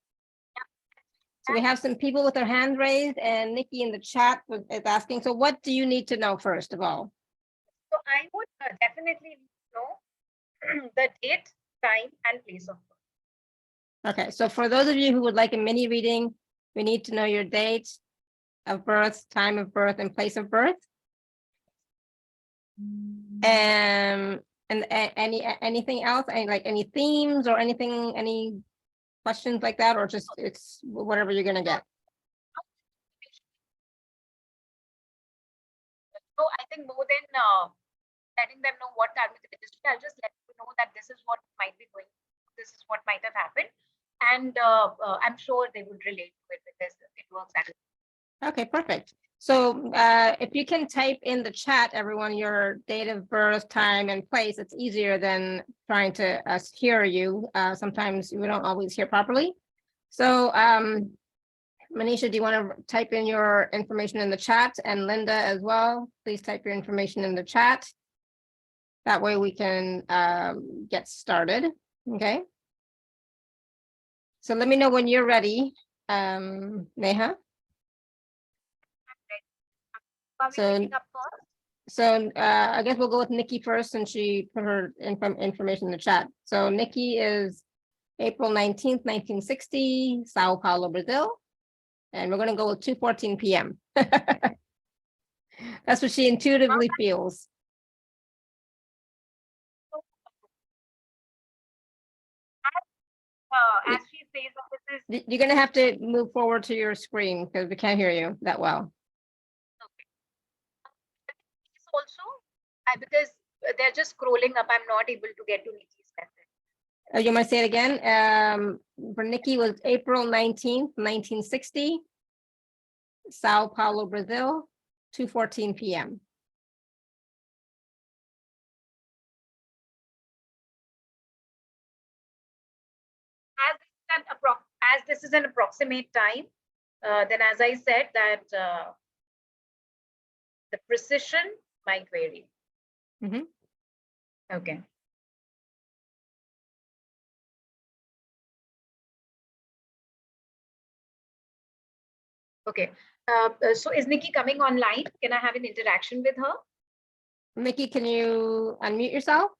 So we have some people with their hand raised, and Nikki in the chat is asking, so what do you need to know first of all? So I would definitely know the date, time, and place of birth. Okay, so for those of you who would like a mini reading, we need to know your date of birth, time of birth, and place of birth. And anything else? Any themes or anything? Any questions like that, or just it's whatever you're gonna get? So I think more than letting them know what karmic registry, I'll just let you know that this is what might be going. This is what might have happened, and I'm sure they would relate to it because it works. Okay, perfect. So if you can type in the chat, everyone, your date of birth, time, and place, it's easier than trying to us hear you. Sometimes we don't always hear properly. So Manisha, do you want to type in your information in the chat? And Linda as well, please type your information in the chat. That way we can get started, okay? So let me know when you're ready, Neha. So I guess we'll go with Nikki first, since she put her information in the chat. So Nikki is April 19th, 1960, Sao Paulo, Brazil. And we're going to go with 2:14 p.m. That's what she intuitively feels. As she says, this is... You're going to have to move forward to your screen because we can't hear you that well. Also, because they're just scrolling up, I'm not able to get to Nikki's message. You might say it again. For Nikki was April 19th, 1960, Sao Paulo, Brazil, 2:14 p.m. As this is an approximate time, then as I said that the precision might vary. Mm-hmm. Okay. Okay. So is Nikki coming online? Can I have an interaction with her? Nikki, can you unmute yourself?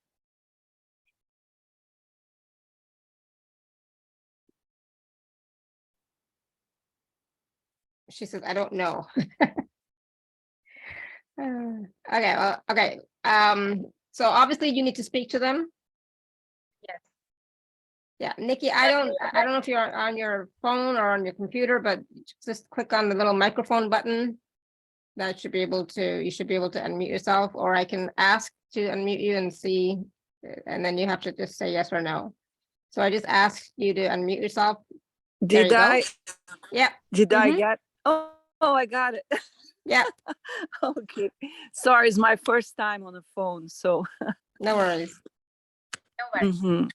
She says, I don't know. Okay, well, okay. So obviously you need to speak to them. Yes. Yeah, Nikki, I don't know if you're on your phone or on your computer, but just click on the little microphone button. That should be able to, you should be able to unmute yourself, or I can ask to unmute you and see, and then you have to just say yes or no. So I just asked you to unmute yourself. Did I? Yeah. Did I get? Oh, I got it. Yeah. Okay. Sorry, it's my first time on the phone, so. No worries. No worries. Mm-hmm.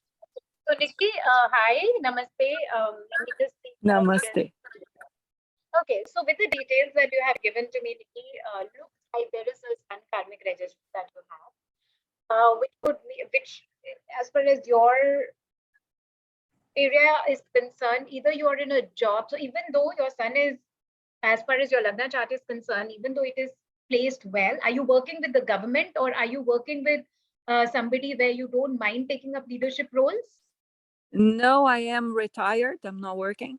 So Nikki, hi, namaste. Let me just see. Namaste. Okay, so with the details that you have given to me, Nikki, looks like there is a sun karmic registry that you have, which could be, which as far as your area is concerned, either you are in a job. So even though your sun is, as far as your Lagna chart is concerned, even though it is placed well, are you working with the government, or are you working with somebody where you don't mind taking up leadership roles? No, I am retired. I'm not working.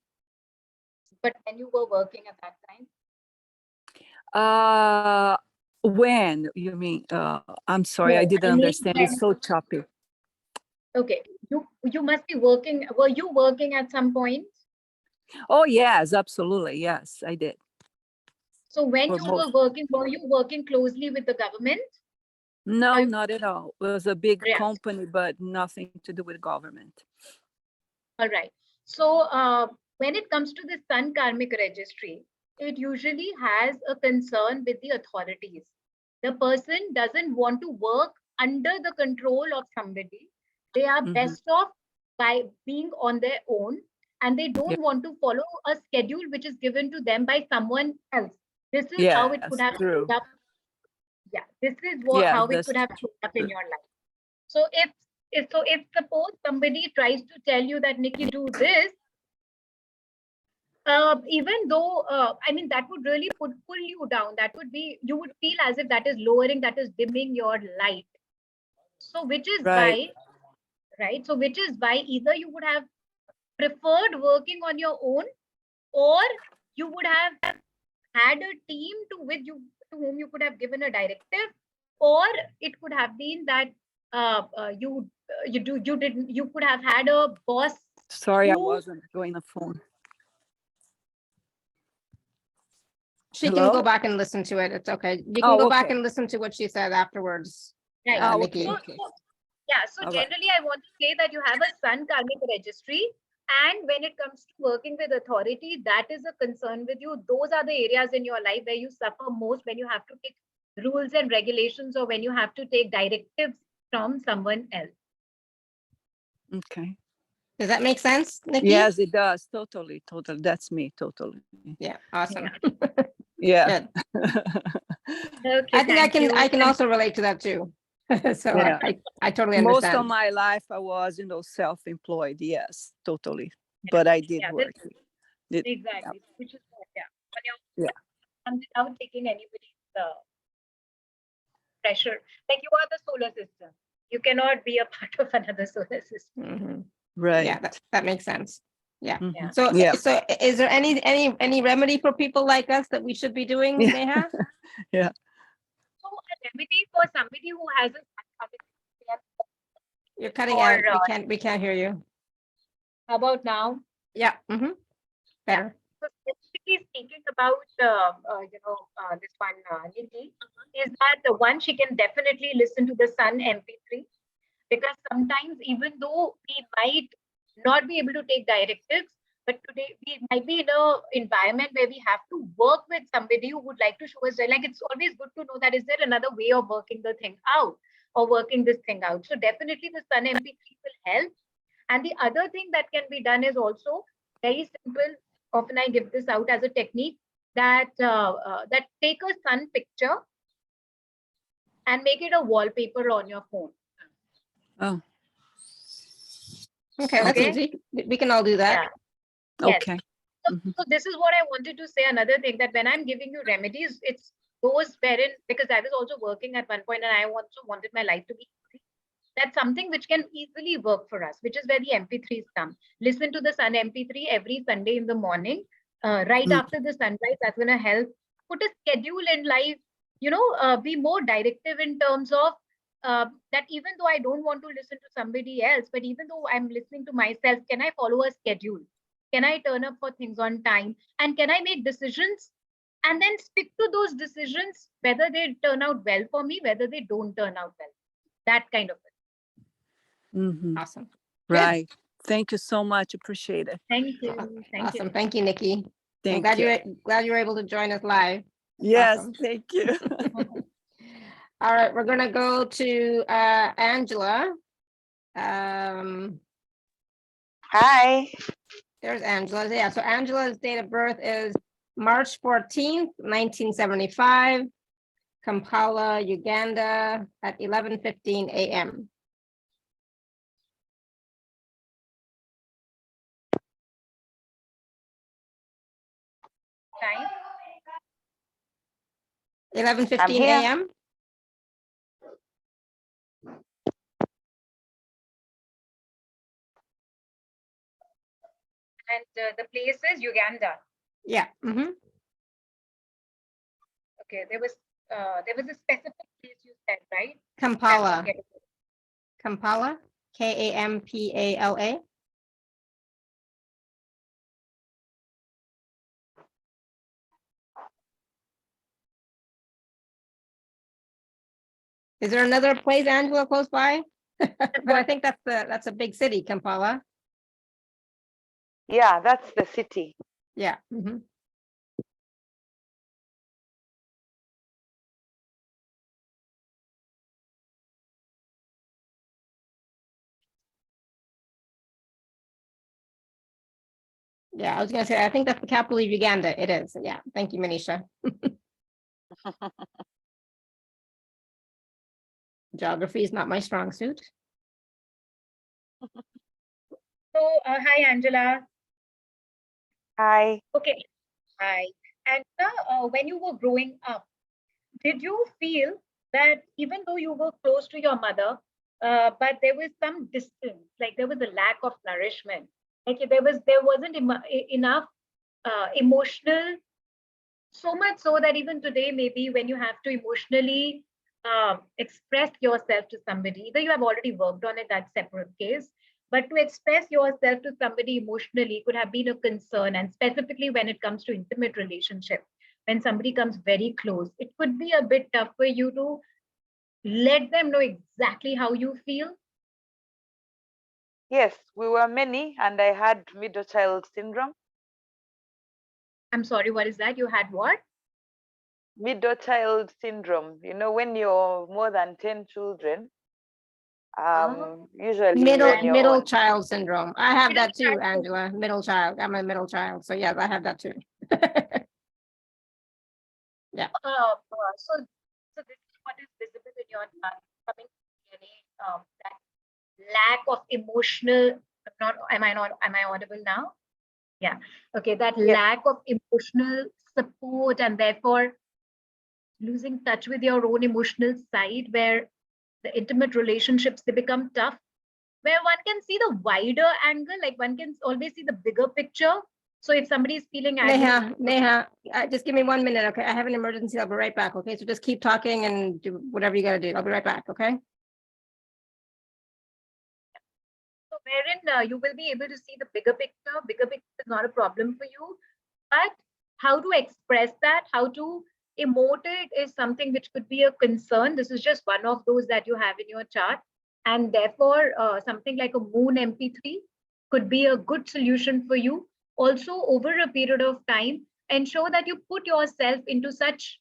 But when you were working at that time? When you mean? I'm sorry, I didn't understand. It's so choppy. Okay, you must be working. Were you working at some point? Oh yes, absolutely. Yes, I did. So when you were working closely with the government? No, not at all. It was a big company, but nothing to do with government. All right. So when it comes to the Sun Karmic Registry, it usually has a concern with the authorities. The person doesn't want to work under the control of somebody. They are best off by being on their own, and they don't want to follow a schedule which is given to them by someone else. This is how it could have showed up. Yeah, this is how it could have showed up in your life. So if suppose somebody tries to tell you that Nikki, do this, even though I mean that would really pull you down. That would be, you would feel as if that is lowering, that is dimming your light. So which is why, right? So which is why either you would have preferred working on your own, or you would have had a team to whom you could have given a directive, or it could have been that you could have had a boss. Sorry, I wasn't doing the phone. She can go back and listen to it. It's okay. You can go back and listen to what she said afterwards. Right. Nikki. So generally, I want to say that you have a Sun Karmic Registry, And when it comes to working with authority, that is a concern with you. Those are the areas in your life where you suffer most, when you have to take rules and regulations, or when you have to take directives from someone else. Okay. Does that make sense, Nikki? Yes, it does. Totally. That's me. Totally. Yeah. Awesome. Yeah. Okay, I think I you. can also relate to that too. So Yeah. I totally Most understand. of my life I was, self-employed. Yes, totally. But I did work. Exactly. Which is what, on your Yeah. and without taking anybody's pressure. Like, you are the solar system. You cannot be a part of another solar system. Mhm. Right. Yeah, that makes sense. Yeah. Mhm. So Yeah. so is there any remedy for people like us that we should be doing, Yeah. Neha? Yeah. So a remedy for somebody who has a You're cutting or, out. We can't hear you. how about now? Yeah. Mm-hmm. Better. So specifically speaking about this one, Nikki, is that the one, she can definitely listen to the Sun MP3, because sometimes, even though we might not be able to take directives, but today we might be in an environment where we have to work with somebody who would like to show us, like, it's always good to know that is there another way of working the thing out, or working this thing out. So definitely the Sun MP3 will help. And the other thing that can be done is also very simple. Often I give this out as a technique, that that take a sun picture and make it a wallpaper on your phone. Oh, Okay, that's Okay. easy. We can all do that. Yes. okay. So this is what I wanted to say. Another thing, that when I'm giving you remedies, it's those wherein, because I was also working at one point and I also wanted my life to be easy. That's something which can easily work for us, which is where the MP3s come. Listen to the Sun MP3 every Sunday in the morning, right after the sunrise. That's going to help. Put a schedule in life, be more directive in terms of that even though I don't want to listen to somebody else, but even though I'm listening to myself, can I follow a schedule? Can I turn up for things on time? And can I make decisions and then stick to those decisions, whether they turn out well for me, whether they don't turn out well? That kind of thing. Mm-hmm. Awesome. Right. Thank you so much. Appreciate it. Thank you. Thank Awesome. you. Thank you, Nikki. I'm Thank glad you. glad you were able to join us live. Yes, Awesome. thank you. All right, we're gonna go to Angela. Hi. There's Angela. Yeah, so Angela's date of birth is March 14th, 1975, Kampala, Uganda at 11:15 a.m. Time. 11:15 a.m. And the place is Uganda. Yeah. Mm-hmm. Okay, there was a specific place you said, right? Kampala. Kampala. Kampala. Is there another place, Angela, close by? But I think that's a big city, Kampala. Yeah, that's the city. Yeah. Mm-hmm. Yeah, I was gonna say, I think that's the capital of Uganda. It is. Yeah. Thank you, Manisha. Geography is not my strong suit. So, hi, Angela. Hi. Okay. Hi. And when you were growing up, did you feel that even though you were close to your mother, but there was some distance, like there was a lack of nourishment, like there wasn't enough emotional, so much so that even today, maybe when you have to emotionally express yourself to somebody, either you have already worked on it, that's separate case, but to express yourself to somebody emotionally could have been a concern. And specifically when it comes to intimate relationship, when somebody comes very close, it could be a bit tough for you to let them know exactly how you feel. Yes, we were many, and I had middle child syndrome. I'm sorry, what is that? You had what? Middle child syndrome. You know, when you're more than 10 children, usually when you're Middle on. child syndrome. I have Middle that too, child Angela. Middle child. I'm a middle child. So yes, I have that too. Yeah. So this is what is visible in your chart. Coming to DNA, that lack of emotional. Am I audible now? Yeah. Okay. That Yes. lack of emotional support, and therefore losing touch with your own emotional side, where the intimate relationships, they become tough, where one can see the wider angle, like one can always see the bigger picture. So if somebody is feeling angry, Neha, just give me 1 minute, okay? I have an emergency. I'll be right back, okay? So just keep talking and do whatever you gotta do. I'll be right back, okay? so wherein you will be able to see the bigger picture. Bigger picture is not a problem for you, but how to express that, how to emote it is something which could be a concern. This is just one of those that you have in your chart. And therefore, something like a moon MP3 could be a good solution for you. Also, over a period of time, ensure that you put yourself into such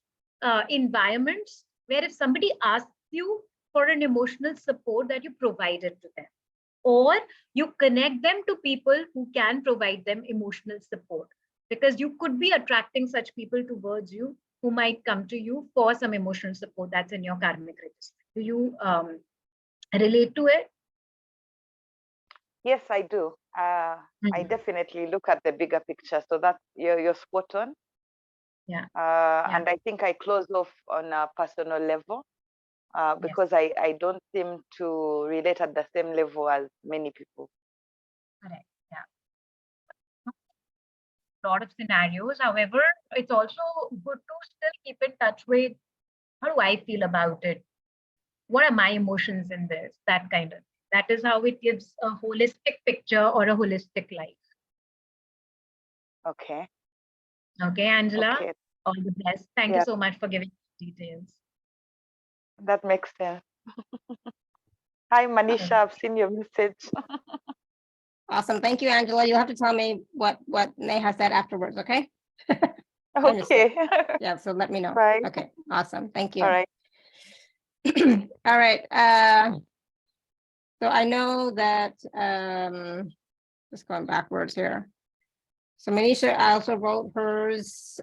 environments where if somebody asks you for an emotional support, that you provide it to them, or you connect them to people who can provide them emotional support, because you could be attracting such people towards you who might come to you for some emotional support that's in your karmic register. Do you relate to it? Yes, I do. I definitely look at the bigger picture. So that you're spot on. Yeah. And I think I close off on a personal level because I don't seem to relate at the same level as many people. Correct. Yeah. A lot of scenarios. However, it's also good to still keep in touch with how do I feel about it? What are my emotions in this? That kind of. That is how it gives a holistic picture or a holistic life. Okay. Okay, Angela. Okay. All the best. Thank you so much for giving details. That makes sense. Hi, Manisha. I've seen your message. Awesome. Thank you, Angela. You'll have to tell me what Neha said afterwards, okay? Okay. Yeah, so let me know. Right. Okay, awesome. Thank you. All right. All right. So I know that just going backwards here. So Manisha also wrote hers.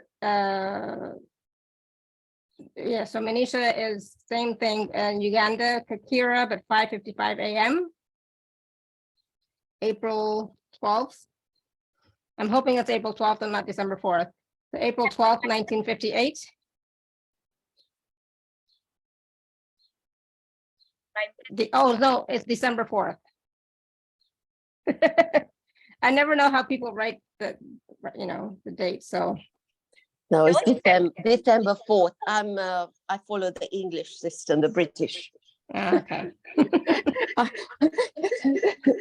Yeah, so Manisha is same thing in Uganda, Kakira, but 5:55 a.m. April 12th. I'm hoping it's April 12th and not December 4th. So April 12th, 1958. Oh, no, it's December 4th. I never know how people write the date, so. No, it's December 4th. I follow the English system, the British. Okay.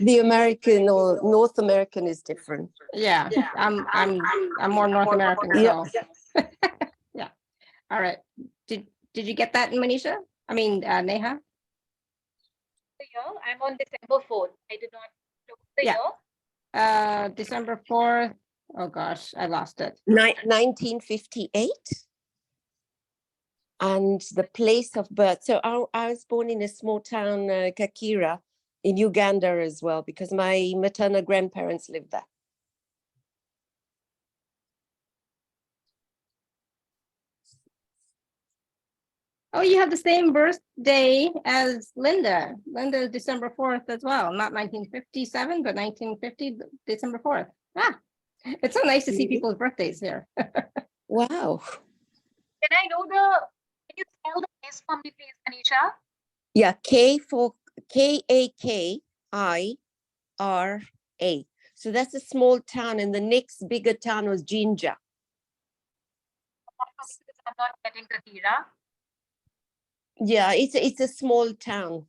The American or North American is different. Yeah, I'm more North American, so. Yeah. All right. Did you get that, Manisha? I mean, Neha? The year, I'm on December 4th. I did not know the year. December 4th. Oh gosh, I lost it. 1958. And the place of birth. So I was born in a small town, Kakira, in Uganda as well, because my maternal grandparents lived there. Oh, you have the same birthday as Linda. Linda is December 4th as well. Not 1957, but 1950, December 4th. Ah, it's so nice to see people's birthdays here. Wow. Can I know can you spell the place for me, please, Anisha? Yeah, K for Kakira. So that's a small town, and the next bigger town was Jinja. I'm not getting Kakira. Yeah, it's a small town.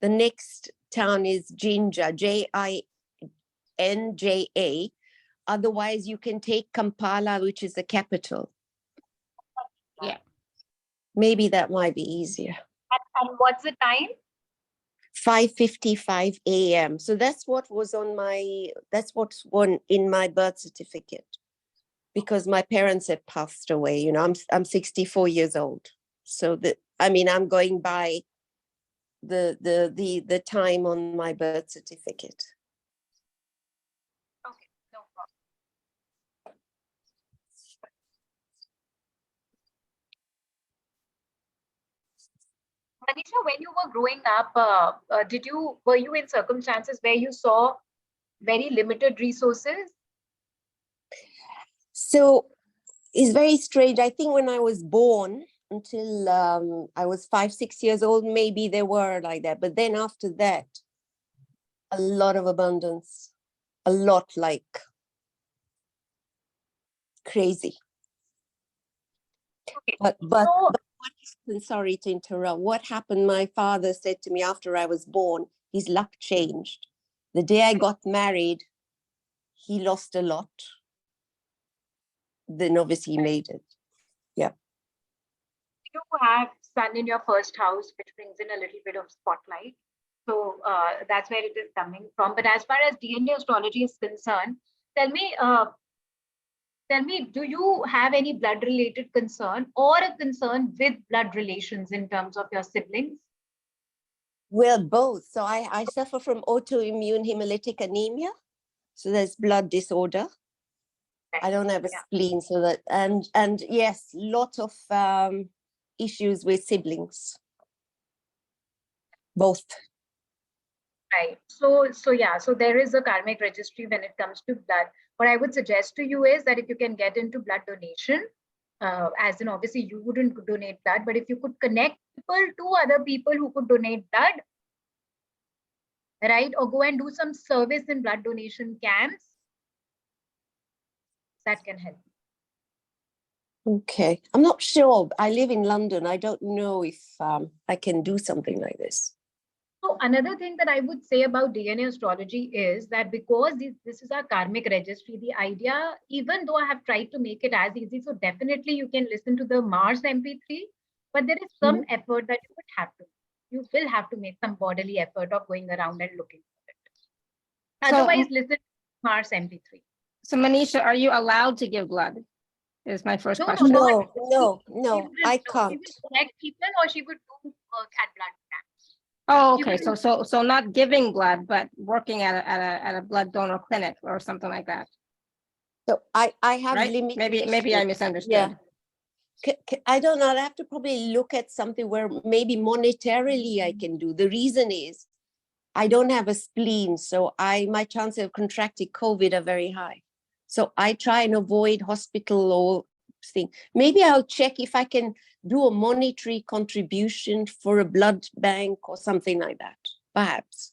The next town is Jinja, Jinja. Otherwise, you can take Kampala, which is the capital. Yeah. Maybe that might be easier. And what's the time? 5:55 a.m. So that's what was that's what's on in my birth certificate, because my parents had passed away. You know, I'm 64 years old. So I'm going by the time on my birth certificate. Okay, no problem. Manisha, when you were growing up, were you in circumstances where you saw very limited resources? So it's very strange. I think when I was born, until I was 5-6 years old, maybe they were like that. But then after that, a lot of abundance, a lot, like crazy. Okay. But So, what happened, sorry to interrupt, what happened, my father said to me after I was born, his luck changed. The day I got married, he lost a lot. Then obviously he made it. Yeah. you have sun in your first house, which brings in a little bit of spotlight. So that's where it is coming from. But as far as DNA astrology is concerned, tell me, do you have any blood related concern or a concern with blood relations in terms of your siblings? Well, both. So I suffer from autoimmune hemolytic anemia. So there's blood disorder. I don't have a spleen, so that and yes, lot of issues with siblings. Both. Right. So there is a karmic registry when it comes to blood. What I would suggest to you is that if you can get into blood donation, as in obviously you wouldn't donate blood, but if you could connect people to other people who could donate blood, right, or go and do some service in blood donation camps, that can help. Okay. I'm not sure. I live in London. I don't know if I can do something like this. So another thing that I would say about DNA astrology is that because this is our karmic registry, the idea, even though I have tried to make it as easy, so definitely you can listen to the Mars MP3, but there is some effort that you would have to. You will have to make some bodily effort of going around and looking for it. Otherwise, listen to Mars MP3. So Manisha, are you allowed to give blood? Is my first question. No, I can't. She will connect people or she would do work at blood camps. Oh, okay. So not giving blood, but working at a blood donor clinic or something like that. So I have right? limited. Maybe I misunderstood. Yeah. I don't know. I have to probably look at something where maybe monetarily I can do. The reason is I don't have a spleen, so my chances of contracting COVID are very high. So I try and avoid hospital or thing. Maybe I'll check if I can do a monetary contribution for a blood bank or something like that, perhaps.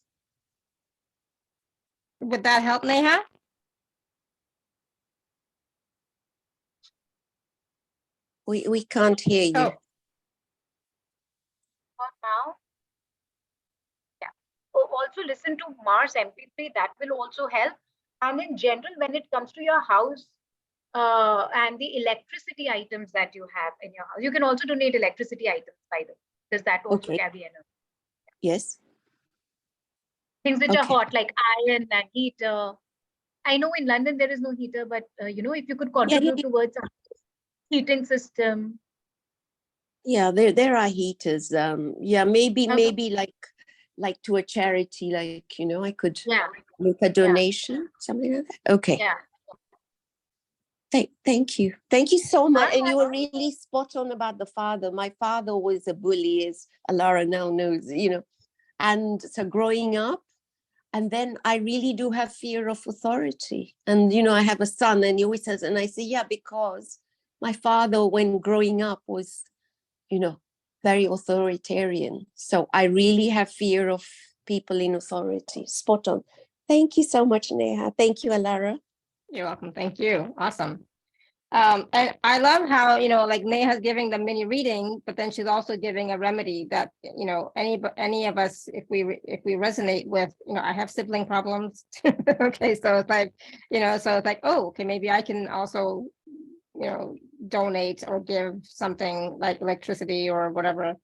Would that help, Neha? We can't hear you. Not now. Yeah. Also listen to Mars MP3. That will also help. And in general, when it comes to your house and the electricity items that you have in your house, you can also donate electricity items, by the way, because that also carry energy. Yes. Things which are hot, like iron and heater. I know in London there is no heater, but if you could contribute towards a heating system. Yeah, there are heaters. Maybe like to a charity, like I could make a donation, something like that. Okay. Yeah. Thank you so much. And you were really spot on about the father. My father was a bully, as Alara now knows, and so growing up, and then I really do have fear of authority. And I have a son, and he always says, and I say, yeah, because my father, when growing up, was very authoritarian. So I really have fear of people in authority. Spot on. Thank you so much, Neha. Thank you, Alara. You're welcome. Thank you. Awesome. And I love how, like Neha's giving the mini reading, but then she's also giving a remedy that, any of us, if we resonate with, I have sibling problems. Okay. So it's like, oh, okay, maybe I can also, donate or give something like electricity or whatever.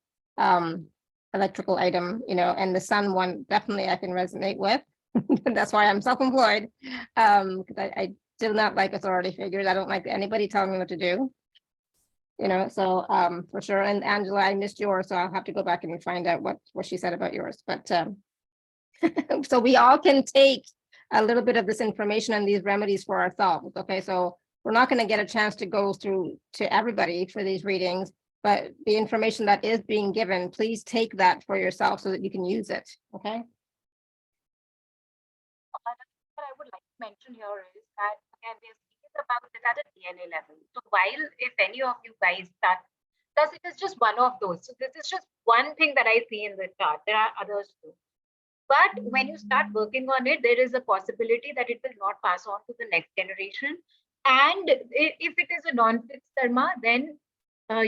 electrical item, and the sun one definitely I can resonate with. That's why I'm self-employed. Because I do not like authority figures. I don't like anybody telling me what to do. So for sure. And Angela, I missed yours, so I'll have to go back and find out what she said about yours. But so we all can take a little bit of this information and these remedies for ourselves. Okay, so we're not going to get a chance to go through to everybody for these readings, but the information that is being given, please take that for yourself so that you can use it. Okay. What I would like to mention here is that, again, we're speaking about it at a DNA level. So while if any of you guys start, because it is just one of those. So this is just one thing that I see in the chart. There are others too. But when you start working on it, there is a possibility that it will not pass on to the next generation. And if it is a non-fixed karma, then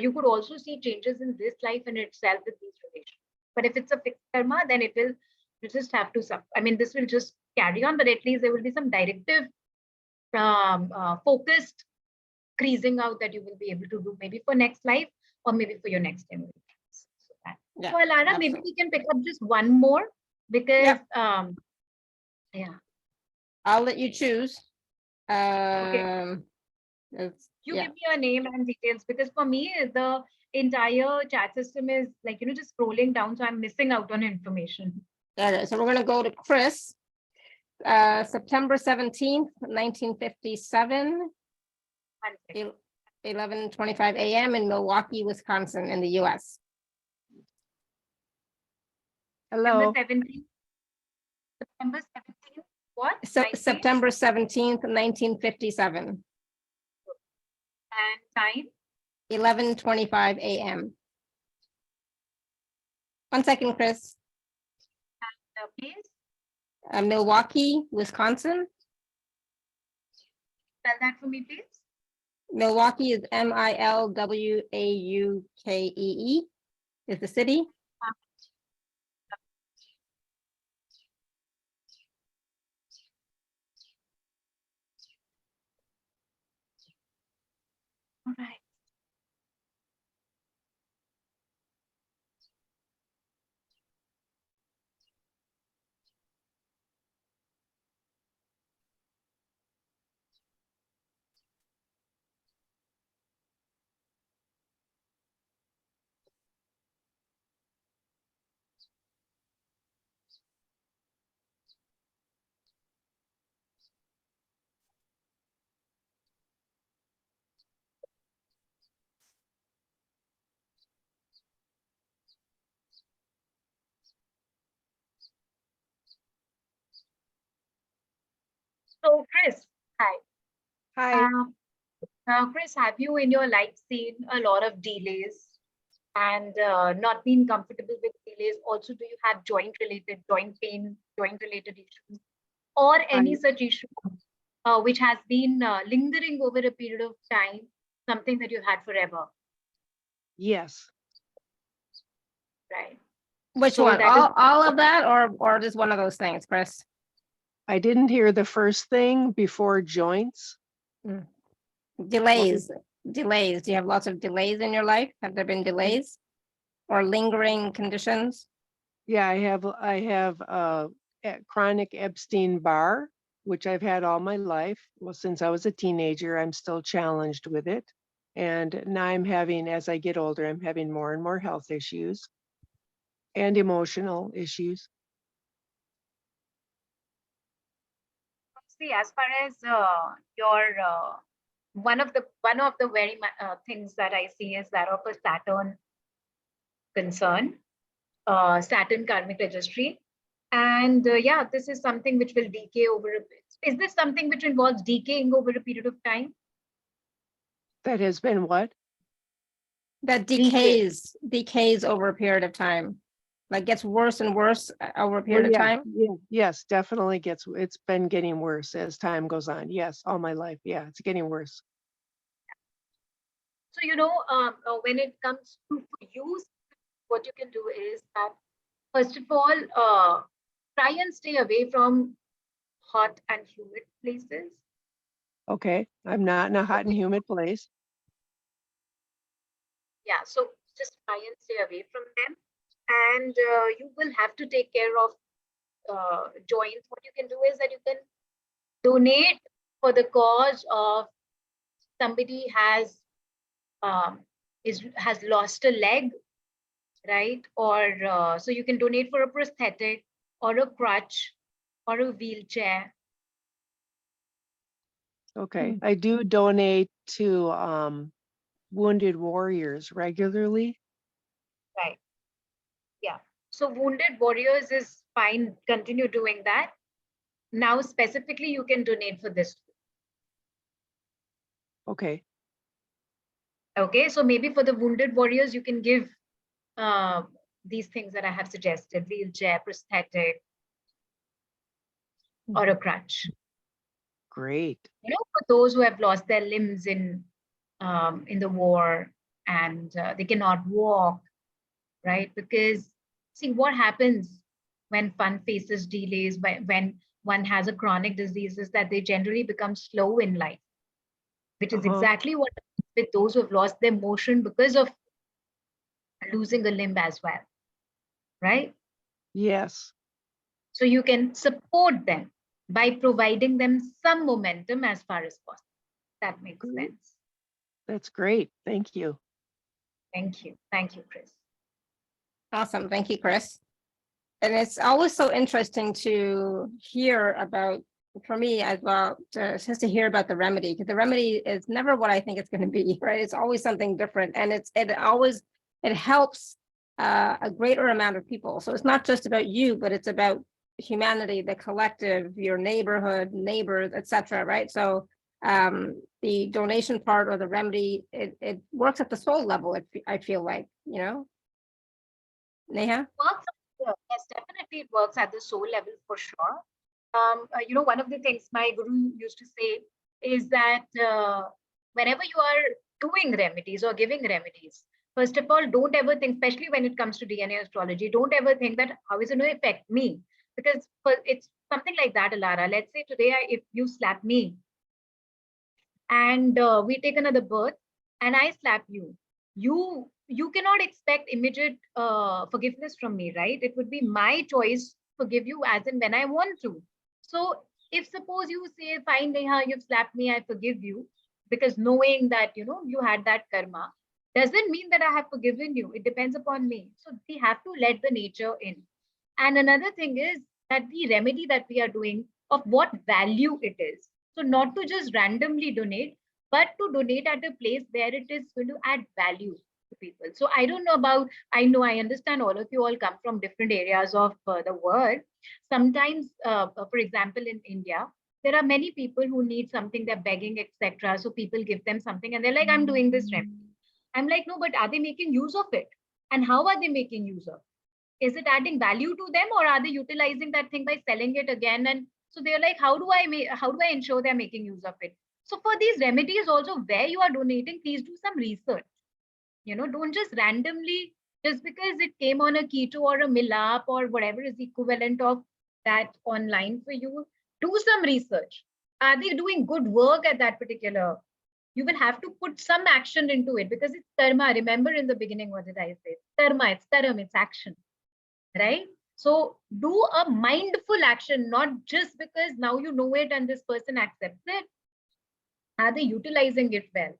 you could also see changes in this life in itself with these relations. But if it's a fixed karma, then it will, you just have to suffer. I mean, this will just carry on, but at least there will be some directive, focused creasing out that you will be able to do maybe for next life or maybe for your next generation. So Alara, maybe we can pick up just one more because, I'll let you choose. Okay. You give me your name and details because for me, the entire chat system is like, just scrolling down. So I'm missing out on information. So we're going to go to Chris. September 17th, 1957, 11:25 a.m. in Milwaukee, Wisconsin, in the U.S. Hello. September 17th, what? September 17th, 1957. And time? 11:25 a.m. 1 second, Chris. And please? Milwaukee, Wisconsin. Spell that for me, please. Milwaukee is Milwaukee is the city. All right. So, Chris, hi. Hi. Chris, have you in your life seen a lot of delays and not been comfortable with delays? Also, do you have joint pain, joint related issues, or any such issue which has been lingering over a period of time, something that you had forever? Yes. Right. Which one? All of that, or just one of those things, Chris? I didn't hear the first thing before joints. Delays. Delays. Do you have lots of delays in your life? Have there been delays or lingering conditions? Yeah, I have chronic Epstein-Barr, which I've had all my life. Well, since I was a teenager, I'm still challenged with it. And now I'm having, as I get older, I'm having more and more health issues and emotional issues. See, as far as your one of the very things that I see is that of a Saturn concern, Saturn karmic registry, and this is something which will decay over a bit. Is this something which involves decaying over a period of time? That has been what? That decays over a period of time. Like gets worse and worse over a period of time? Yeah, yes, definitely it's been getting worse as time goes on. Yes, all my life. Yeah, it's getting worse. So, when it comes to use, what you can do is that, first of all, try and stay away from hot and humid places. Okay, I'm not in a hot and humid place. Yeah, so just try and stay away from them. and you will have to take care of joints. What you can do is that you can donate for the cause of somebody has lost a leg, right? Or so you can donate for a prosthetic or a crutch or a wheelchair. Okay. I do donate to wounded warriors regularly. Right. Yeah. So wounded warriors is fine. Continue doing that. Now, specifically, you can donate for this. Okay. Okay. So maybe for the wounded warriors, you can give these things that I have suggested: wheelchair, prosthetic, or a crutch. Great. You know, for those who have lost their limbs in the war and they cannot walk, right? Because see what happens when one faces delays, when one has a chronic disease, is that they generally become slow in life, which is exactly what happens with those who have lost their motion because of losing a limb as well, right? Yes. So you can support them by providing them some momentum as far as possible. That makes sense. That's great. Thank you. Thank you. Thank you, Chris. Awesome. Thank you, Chris. And it's always so interesting to hear about, for me as well, just to hear about the remedy, because the remedy is never what I think it's going to be, right? It's always something different, and it helps a greater amount of people. So it's not just about you, but it's about humanity, the collective, your neighborhood, neighbors, etc. Right? So the donation part or the remedy, it works at the soul level. I feel like, you know, Neha. Yes, definitely it works at the soul level for sure. You know, one of the things my guru used to say is that whenever you are doing remedies or giving remedies, first of all, don't ever think, especially when it comes to DNA astrology, don't ever think that how is it going to affect me? Because it's something like that, Alara. Let's say today, if you slap me and we take another birth and I slap you, you cannot expect immediate forgiveness from me, right? It would be my choice to forgive you as and when I want to. So if suppose you say, fine, Neha, you've slapped me, I forgive you, because knowing that, you know, you had that karma, doesn't mean that I have forgiven you. It depends upon me. So we have to let the nature in. And another thing is that the remedy that we are doing, of what value it is. So not to just randomly donate, but to donate at a place where it is going to add value to people. So I don't know about, I understand all of you all come from different areas of the world. Sometimes, for example, in India, there are many people who need something, they're begging, etc. So people give them something and they're like, I'm doing this remedy. I'm like, no, but are they making use of it? And how are they making use of it? Is it adding value to them, or are they utilizing that thing by selling it again? And so they're like, how do I ensure they're making use of it? So for these remedies also, where you are donating, please do some research. You know, don't just randomly, just because it came on a keto or a milap or whatever is the equivalent of that online for you, do some research. Are they doing good work at that particular? You will have to put some action into it, because it's karma. Remember in the beginning, what did I say? Karma, it's dharam, it's action, right? So do a mindful action, not just because now you know it and this person accepts it. Are they utilizing it well?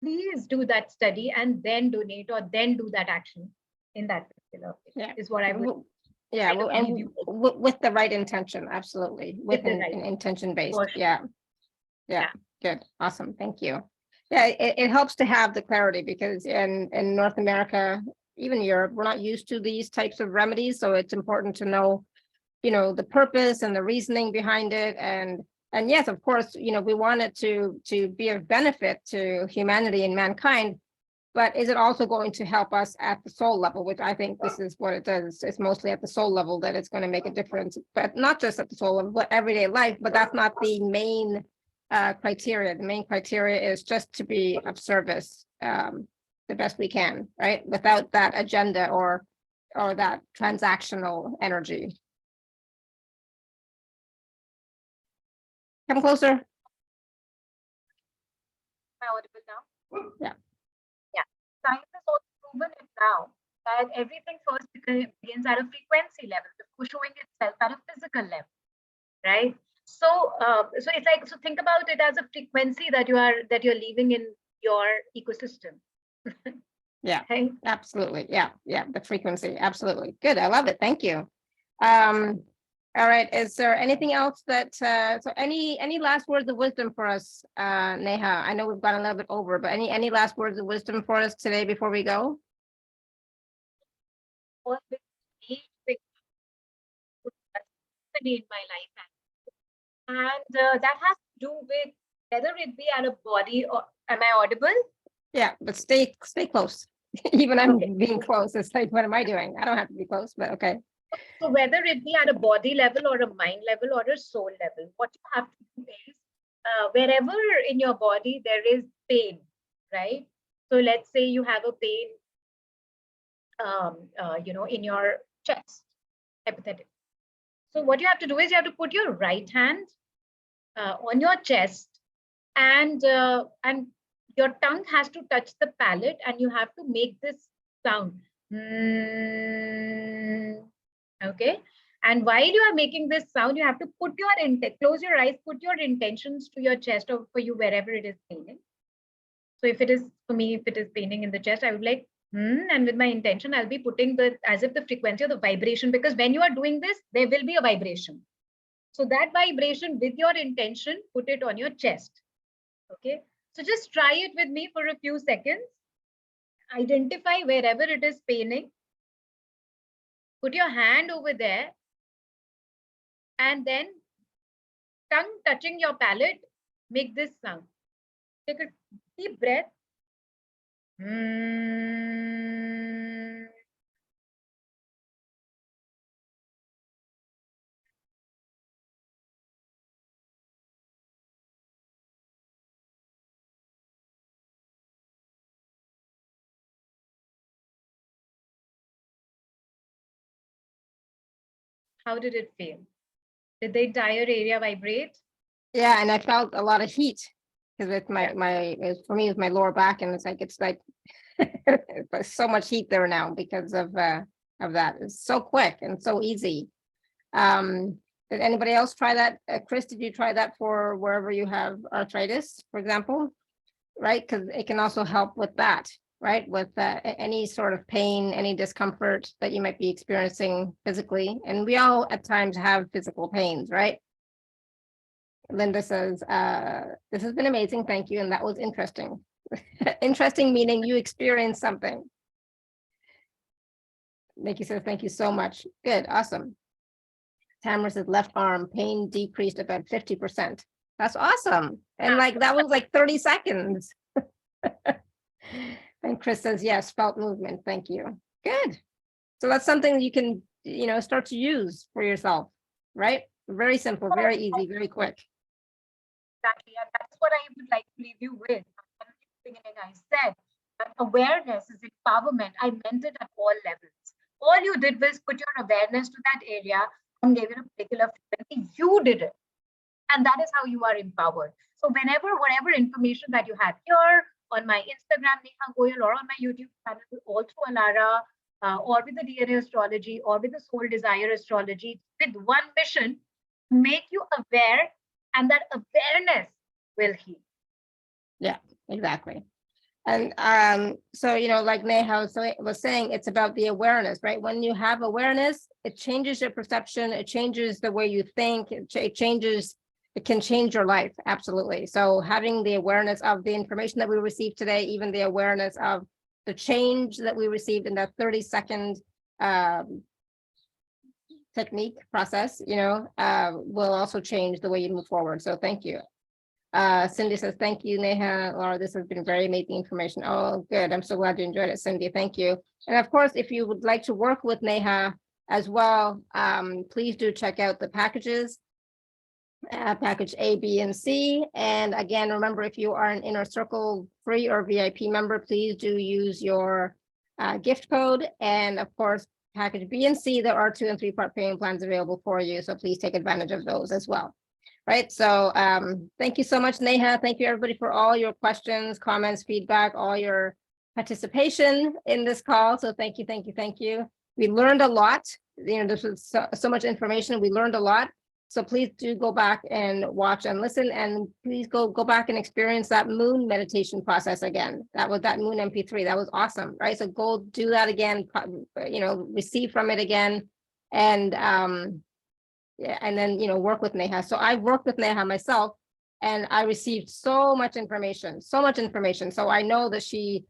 Please do that study and then donate, or then do that action in that particular way. Yeah, is what I would. Yeah, well, and with the right intention, absolutely, with an intention based. Sure. Yeah, good, awesome, thank you. Yeah, it helps to have the clarity, because in North America, even Europe, we're not used to these types of remedies, so it's important to know, you know, the purpose and the reasoning behind it, and yes, of course, you know, we want it to be of benefit to humanity and mankind, but is it also going to help us at the soul level, which I think this is what it does. It's mostly at the soul level that it's going to make a difference, but not just at the soul level, but everyday life. But that's not the main criteria. The main criteria is just to be of service the best we can, right? Without that agenda or that transactional energy. Come closer. Am I audible now? Yeah. Yeah. Science has also proven it now that everything first begins at a frequency level before showing itself at a physical level, right? So, so it's like, so think about it as a frequency that you're leaving in your ecosystem. Yeah, Okay. absolutely. Yeah, the frequency. Absolutely. Good. I love it. Thank you. All right. Is there anything else that so any last words of wisdom for us, Neha? I know we've gone a little bit over, but any last words of wisdom for us today before we go? All this age thing in my life, and that has to do with whether it be at a body or am I audible? Yeah, but stay close. Even I'm Okay. being close. It's like, what am I doing? I don't have to be close, but okay. So whether it be at a body level or a mind level or a soul level, what you have to do is wherever in your body there is pain, right? So let's say you have a pain, in your chest, hypothetically. So what you have to do is you have to put your right hand on your chest, and your tongue has to touch the palate, and you have to make this sound. Okay. And while you are making this sound, you have to put your intent, close your eyes, put your intentions to your chest, or for you, wherever it is paining. So if it is, for me, if it is paining in the chest, I would like, and with my intention, I'll be putting as if the frequency of the vibration, because when you are doing this, there will be a vibration. So that vibration with your intention, put it on your chest. Okay. So just try it with me for a few seconds. Identify wherever it is paining. Put your hand over there, and then tongue touching your palate, make this sound. Take a deep breath. How did it feel? Did the entire area vibrate? Yeah, and I felt a lot of heat because it's for me, it's my lower back, and it's like there's so much heat there now because of that. It's so quick and so easy. Did anybody else try that? Chris, did you try that for wherever you have arthritis, for example? Right, because it can also help with that, right? With any sort of pain, any discomfort that you might be experiencing physically. And we all at times have physical pains, right? Linda says, this has been amazing, thank you. And that was interesting. Interesting meaning you experienced something. Nikki says, thank you so much. Good, awesome. Tamara says, left arm pain decreased about 50%. That's awesome. And like, that was like 30 seconds. And Chris says, yes, felt movement. Thank you. Good. So that's something you can, start to use for yourself, right? Very simple, very easy, very quick. Exactly. And that's what I would like to leave you with. At the beginning, I said that awareness is empowerment. I meant it at all levels. All you did was put your awareness to that area and gave it a particular frequency. You did it. And that is how you are empowered. So whatever information that you had here on my Instagram, Nehaa Goyal, or on my YouTube channel, all through Alara, or with the DNA Astrology, or with the Soul Desire Astrology, with one mission, make you aware, and that awareness will heal. Yeah, exactly. And so, like Neha was saying, it's about the awareness, right? When you have awareness, it changes your perception, it changes the way you think, it can change your life, absolutely. So having the awareness of the information that we received today, even the awareness of the change that we received in that 30-second technique process, will also change the way you move forward. So thank you. Cindy says, thank you, Neha. Laura, this has been very amazing information. Oh, good. I'm so glad you enjoyed it, Cindy. Thank you. And of course, if you would like to work with Neha as well, please do check out the packages, package A, B, and C. And again, remember, if you are an Inner Circle free or VIP member, please do use your gift code. And of course, package B and C, there are 2- and 3-part payment plans available for you. So please take advantage of those as well. Right. So thank you so much, Neha. Thank you, everybody, for all your questions, comments, feedback, all your participation in this call. So thank you, thank you, thank you. We learned a lot. You know, this was so much information. We learned a lot. So please do go back and watch and listen, and please go back and experience that moon meditation process again. That was that moon MP3. That was awesome, right? So go do that again, you know, receive from it again. And yeah, and then, you know, work with Neha. So I worked with Neha myself, and I received so much information. So I know that she,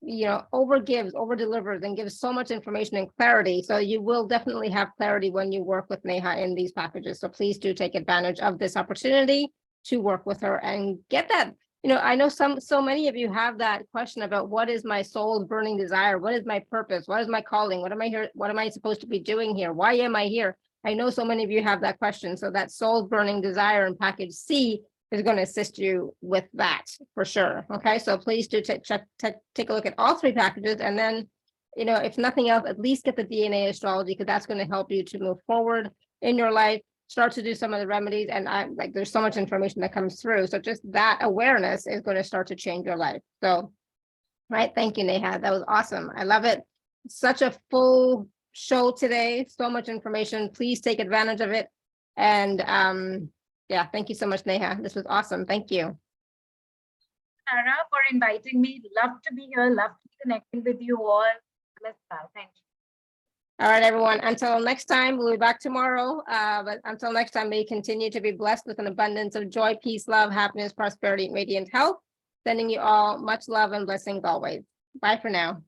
you know, over delivers and gives so much information and clarity. So you will definitely have clarity when you work with Neha in these packages. So please do take advantage of this opportunity to work with her and get that. You know, I know so many of you have that question about what is my soul's burning desire? What is my purpose? What is my calling? What am I here? What am I supposed to be doing here? Why am I here? I know so many of you have that question. So that soul's burning desire in package C is going to assist you with that for sure. Okay, so please do take a look at all 3 packages, and then, you know, if nothing else, at least get the DNA astrology, because that's going to help you to move forward in your life, start to do some of the remedies. And there's so much information that comes through. So just that awareness is going to start to change your life. So, right. Thank you, Neha. That was awesome. I love it. Such a full show today. So much information. Please take advantage of it. And, yeah, thank you so much, Neha. This was awesome. Thank you. Sarah, for inviting me. Love to be here. Love to be connecting with you all. Thank you. All right, everyone. Until next time, we'll be back tomorrow. But until next time, may you continue to be blessed with an abundance of joy, peace, love, happiness, prosperity, and radiant health. Sending you all much love and blessings always. Bye for now.